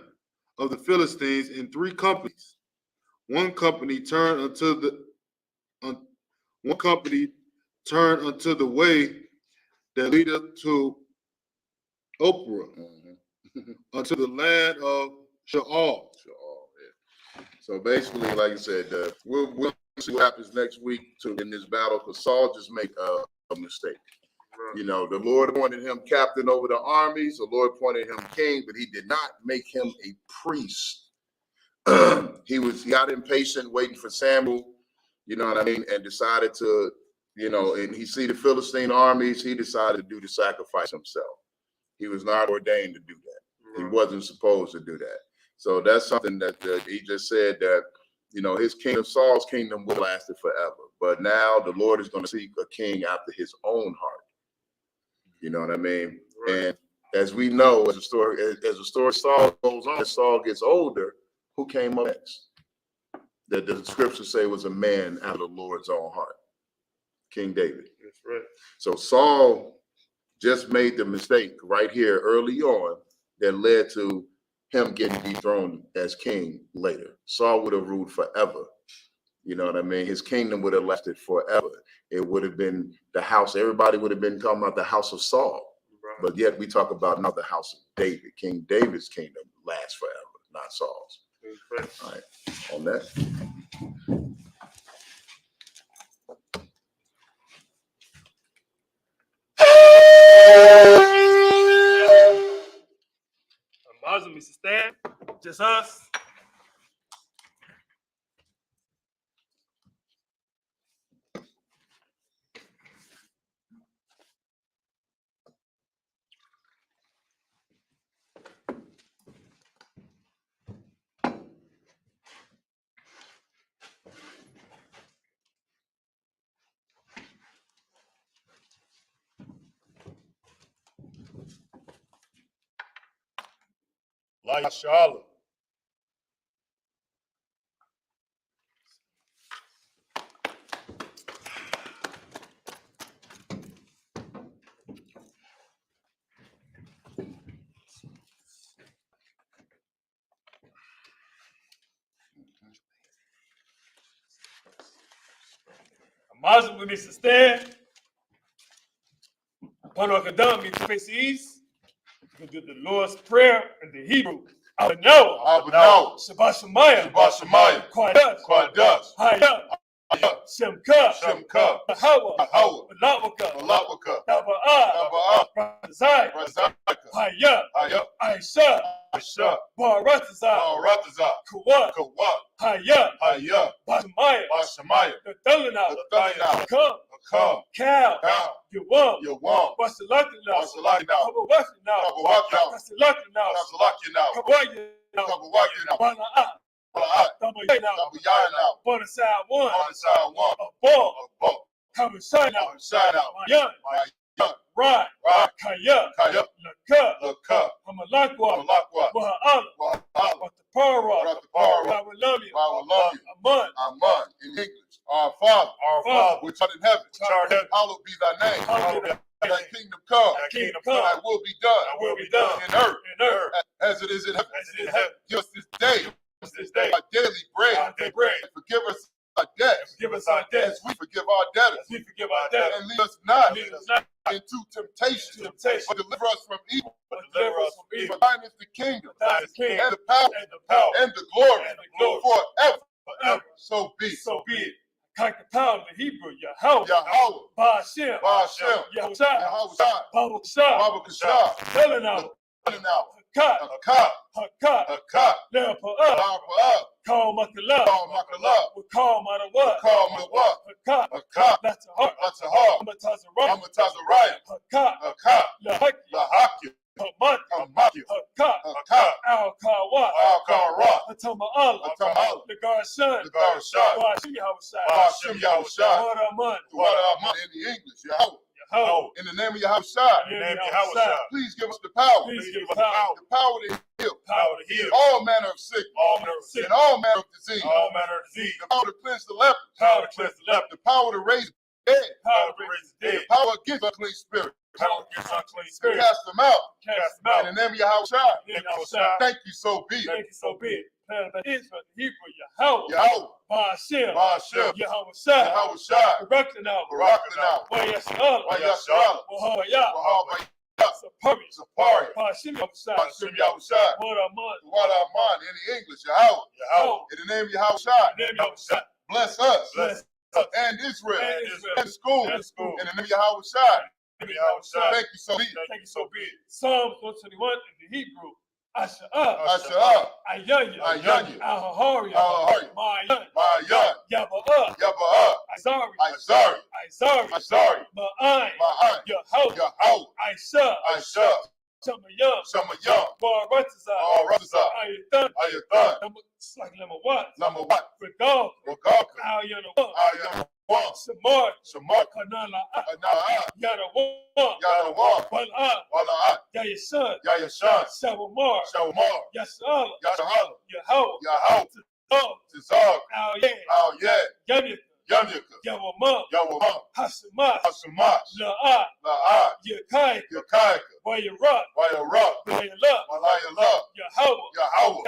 of the Philistines in 3 companies. One company turned unto the way that leadeth to Oprah, Mm-hmm. unto the land of Shaul. Yeah. So basically, like I said, we'll see what happens next week in this battle, because Saul just made a mistake. You know, the Lord appointed him captain over the armies. The Lord appointed him king, but he did not make him a priest. He got impatient waiting for Samuel, you know what I mean, and decided to, you know, and he see the Philistine armies, he decided to do the sacrifice himself. He was not ordained to do that. He wasn't supposed to do that. So that's something that he just said that, you know, his kingdom, Saul's kingdom, will last forever. But now the Lord is going to seek a king after his own heart. You know what I mean? Right. And as we know, as the story Saul goes on, as Saul gets older, who came up next? That the scriptures say was a man out of the Lord's own heart, King David. That's right. So Saul just made the mistake right here early on that led to him getting dethroned as king later. Saul would have ruled forever. You know what I mean? His kingdom would have lasted forever. It would have been the house. Everybody would have been talking about the house of Saul. Right. But yet we talk about now the house of David. King David's kingdom lasts forever, not Saul's. Right. All right. On that. Muslim, Mr. Stan, just us. Like Charlotte. Muslim with Mr. Stan. Upon our Kadam, Mr. Faces. You can do the Lord's Prayer in the Hebrew. Abunau. Shabbat Shemayim. Shabbat Shemayim. Quadas. Hayah. Shemka. Shemka. Hawa. Malawaka. Malawaka. Taba'ah. Razai. Hayah. Aisha. Baratazah. Kawat. Hayah. Bashamayim. The Thalana. Come. Cal. You want. What's the lucky now? Come back now. What's the lucky now? Come back now. On the side one. A ball. Come and shine out. My young. Right. Kaya. Laka. Hamalakwa. Waha'ala. Watapara. I will love you. Aman. In English, our Father, which art in heaven, hallowed be thy name. Thy kingdom come. Thy will be done. In earth. As it is in heaven. Give us this day our daily bread. Forgive us our debts. As we forgive our debtors. And lead us not into temptation. But deliver us from evil. For thine is the kingdom. And the power. And the glory. Forever. So be it. Kakapal, the Hebrew, Yahweh, Ba'ashem, Yahushai, Baba Kashah, Telenau, Hakat, Leopa'ah, Call Makala, Call Matawa, Hakat, that's a heart, Amatazariah, Hakat, Lahaki, Hamaki, Hakat, Al-Kawa, Atama Allah, the Garson, Ba'ashem Yahushai, What Aman, In the English, Yahweh. In the name of Yahushai, please give us the power. The power to heal all manner of sickness and all manner of disease. The power to cleanse the leper. The power to raise the dead. The power against unclean spirit. Cast them out. In the name of Yahushai. Thank you, so be it. Israel, Hebrew, Yahweh, Ba'ashem, Yahushai, Barakatanaw, Wayashala, Wahawaya, Sapari, Ba'ashem Yahushai, What Aman, in the English, Yahweh. In the name of Yahushai. Bless us. And Israel. And school. In the name of Yahushai. Thank you, so be it. Psalm 121 in the Hebrew. Asha'ah, Ayanya, Ahahari, Ma'ayan, Yaba'ah, Izari, Ma'ayin, Yahweh, Aisha, Shamayam, Baratazah, Ayathan, it's like number one, Regal, Ayana, Samar, Kanala, Yadawa, Bal'a, Yayashan, Shawamar, Yashala, Yahweh, Tizar, Al-Yed, Yawamah, Hashemah, La'ah, Yakaika, Wayarah, Walayallah, Yahweh,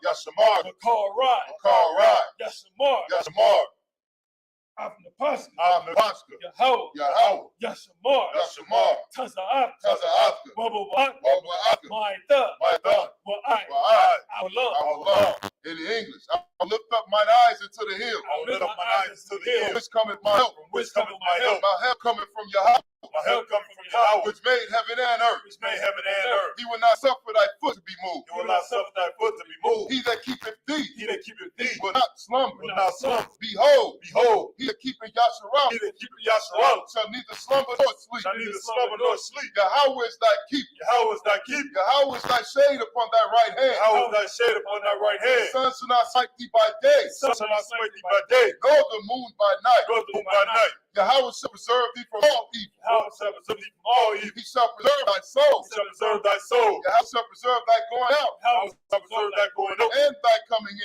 Yasamar, Makarai, Yasamar, Avnapaska, Yahweh, Yasamar, Taza'af, Wabawak, Ma'itha, Wa'ai, Allah. In the English, I lift up mine eyes into the hill. Which cometh my help? My help coming from Yahweh. Which made heaven and earth. He will not suffer thy foot to be moved. He that keepeth thee will not slumber. Behold, he that keepeth Yasharal shall neither slumber nor sleep. Yahweh is thy keeper. Yahweh is thy shade upon thy right hand. The sun shall not smite thee by day, nor the moon by night. Yahweh shall preserve thee from all evil. He shall preserve thy soul. Yahweh shall preserve thy going out. And thy coming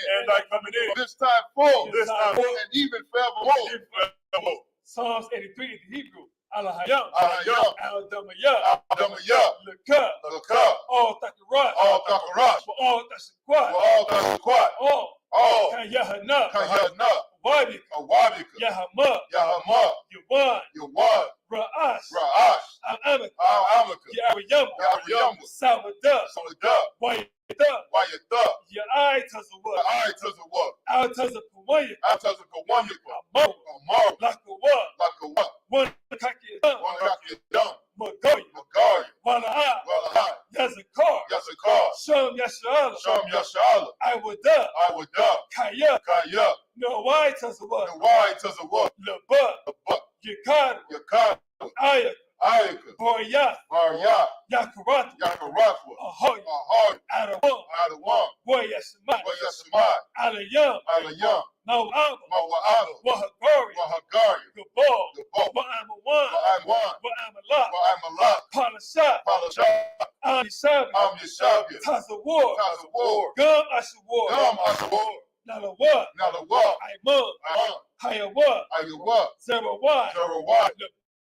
in. This time forth. And even forevermore. Psalms 83 in the Hebrew. Alahayam, Al-Damayah, Laka, all Thakarash, all Tashakwat, all Kayahana, Wadika, Yahama, Yawan, Ra'ash, Al-Amaka, Yariyama, Salada, Wayata, Ya'ai Tazawak, Al-Tazapawaya, Amar, Lakawa, one Kakiyadam, Magoya, Wala'a, Yazakar, Sham Yashala, Iwada, Kaya, Nawai Tazawak, Laba, Yakar, Aya, Ayaka, Boya, Barya, Yakarata, Yakarakwa, Ahoy, Ahoy, Adawan, Adawan, Boya Samai, Wayasamai, Alayam, Alayam, Mawaba, Mawa'aba, Wahagari, Wahagari, Gabal, Gabal, Wa'amawan, Wa'amwan, Wa'amala, Wa'amala, Palasha, Palasha, Anisabi, Amyashabia, Tazawar, Tazawar, Gum Ashawar, Gum Asawar, Nalawa, Nalawa, Aimud, Hayawa, Ayawa, Zerawai, Zerawai,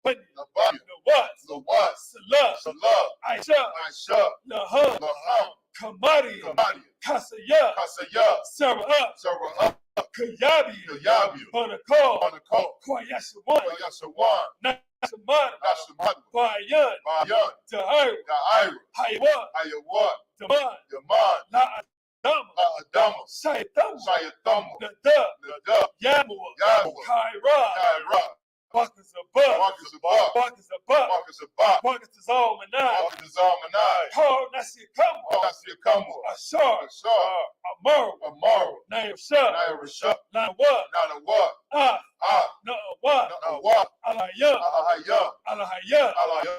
Nabani, Nabani, Nawat, Lawat, Salah, Salah, Aisha, Aisha, Laham, Laham, Kamadi, Kamadi, Kasaya, Kasaya, Sarah, Sarah, Kayabi, Kayabi, Banakal, Banakal, Kwayasawan, Wayasawan, Nasamad, Nashamadu, Bayan, Bayan, Da'ir, Da'ira, Haywa, Ayawa, Daman, Yaman, La'adama, Adama, Saitamu, Sayatamu, Nada, Nada, Yamua, Yahweh, Kaira, Kaira, Bakazabah, Marcus Abba, Bakazabah, Marcus Abba, Marcus Almanai, Marcus Almanai, Paul Nasikamu, Nasir Kamu, Ashar, Ashar, Amaru, Amaru, Nair Shah, Naira Shah, Lawa, Nanawa, Ah, Na'awa, Nanawa, Alaya, Ahaya, Alahaya, Alaya,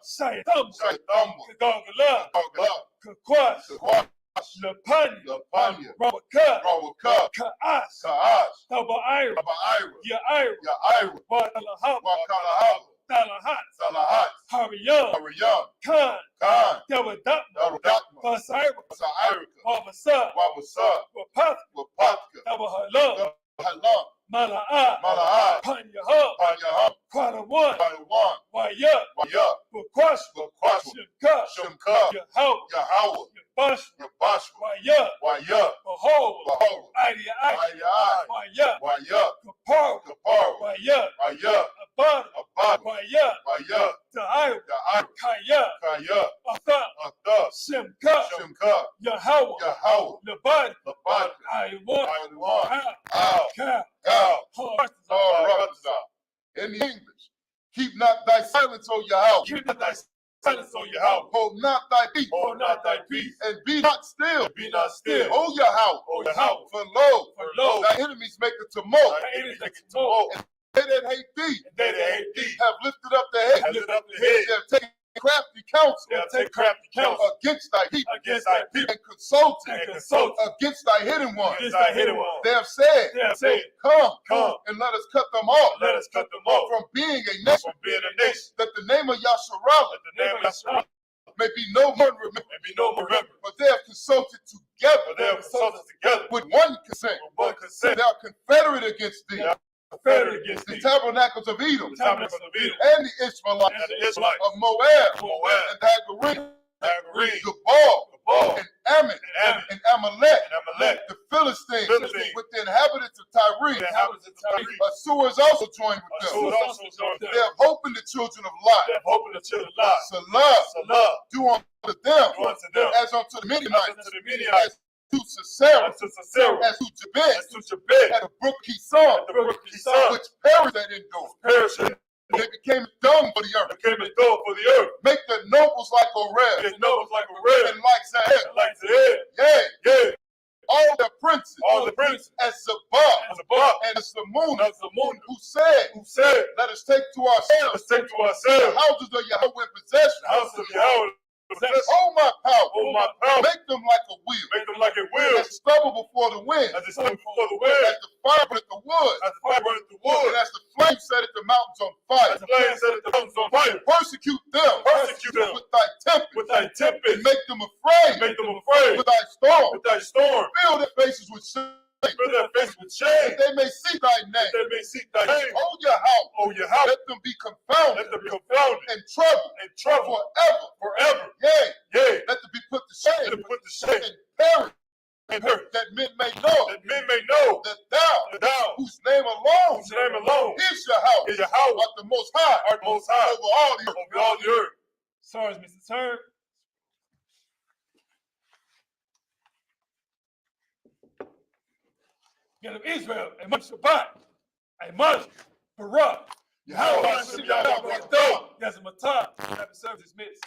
Saitamu, Sayatamu, Kagagala, Kagla, Kakwas, Kakwa, Lapanya, Lapanya, Rawaka, Rawaka, Ka'as, Ka'as, Tabaira, Abaira, Ya'ira, Ya'ira, Wadalahab, Wakalahaba, Talahat, Salahat, Hariyam, Ariyam, Khan, Khan, Dawadatma, Darudatma, Basaira, Sa'irika, Wabasa, Wabasa, Wapath, Wapatka, Tabahalam, Halam, Mala'a, Mala'at, Panyaham, Panyaham, Kwanawan, Panawan, Waya, Waya, Wakwash, Wakwashwa, Shimka, Shemka, Yahweh, Yahweh, Yabash, Yabashwa, Waya, Waya, Behold, Behold, Aya, Ayai, Waya, Waya, Kapar, Kapar, Waya, Waya, Abad, Abad, Waya, Waya, Da'ir, Da'ir, Kaya, Kaya, Atha, Atha, Shimka, Shemka, Yahweh, Yahweh, Labad, Labad, Aywan, Aywan, Al, Ka, Al, Har, in the English, keep not thy silence, O Yahweh. keep not thy silence, O Yahweh, Hold not thy peace. hold not thy peace, And be not still. be not still, O Yahweh. O Yahweh, For lo, for lo, thy enemies make a tumult. thy enemies make a tumult, They that hate thee and they that hate thee have lifted up their head. have lifted up their head, They have taken crafty counsel they have taken crafty counsel against thy people against thy people, and consulted and consult against thy hidden ones. against thy hidden one. They have said, They have said, Come, Come, and let us cut them off let us cut them off from being a nation, from being a nation, that the name of Yasharallah that the name of Yahshua may be no more remembered. may be no more remembered. But they have consulted together But they have consulted together with one consent. with one consent, They are confederate against thee, they are confederate against the thee, tabernacles of Edom, the tabernacles of Edom, and the Ishmaelites and the Israelites, of Moab, Moab, and Hagarim, Hagarim, Gabal, Gabal, and Ammon, Ammon, and Amalek, and Amalek, the Philistines, Philistines, with the inhabitants of Tyre. the inhabitants of Tyre. Assur is also joined with Assur them. is also joined with They them. have hope in the children of Lot. They have hope in the children of Lot. Salah, Salah, do unto them do unto them as unto the Midianites, as unto the Midianites, as to Sisera, as to Sisera, as to Jabez, as to Jabez, at the brook Kison, at the brook Kison, which perished at Endor. perishing, They became dung for the earth. became a door for the earth. Make the nobles like Oreb, His nobles like a red, and like Zahab. and like the head. Yea, Yeah, all the princes, all the princes, as Zabah, as above, and as Samun, as the moon, who said, who said, let us take to ourselves let's take to the ourselves houses of Yahweh in possession. the house of Yahweh, possession. Oh my power, Oh, my power, make them like a wheel, make them like a wheel, as stubble before the wind, as the sun before the wind, as the fire burnt the wood, as the fire burneth the and wood, as the flame set the mountains on fire. as the flame set the mountains on fire. Persecute them, Persecute them with thy tempest, with thy and tempest, make them afraid make them afraid with thy storm. with thy storm, Fill their faces with shame, fill their face with that shame, they may see thy that name. they may seek thy name. Oh Yahweh, Oh, Yahweh, let them be confounded let them be confounded and troubled and troubled forever. forever. Yea, Yea, let them be put to let shame them put to shame and perish, and hurt, that men may know that men may know that thou, that thou, whose name alone whose name alone is Yahweh, is Yahweh, art the most high art most high over all the earth. over all the earth. Sorry, Mr. Turn. Get of Israel, a month Shabbat, a month Barak, Yahweh, Hashem, Yahweh, Yazmatah, happy service dismissed.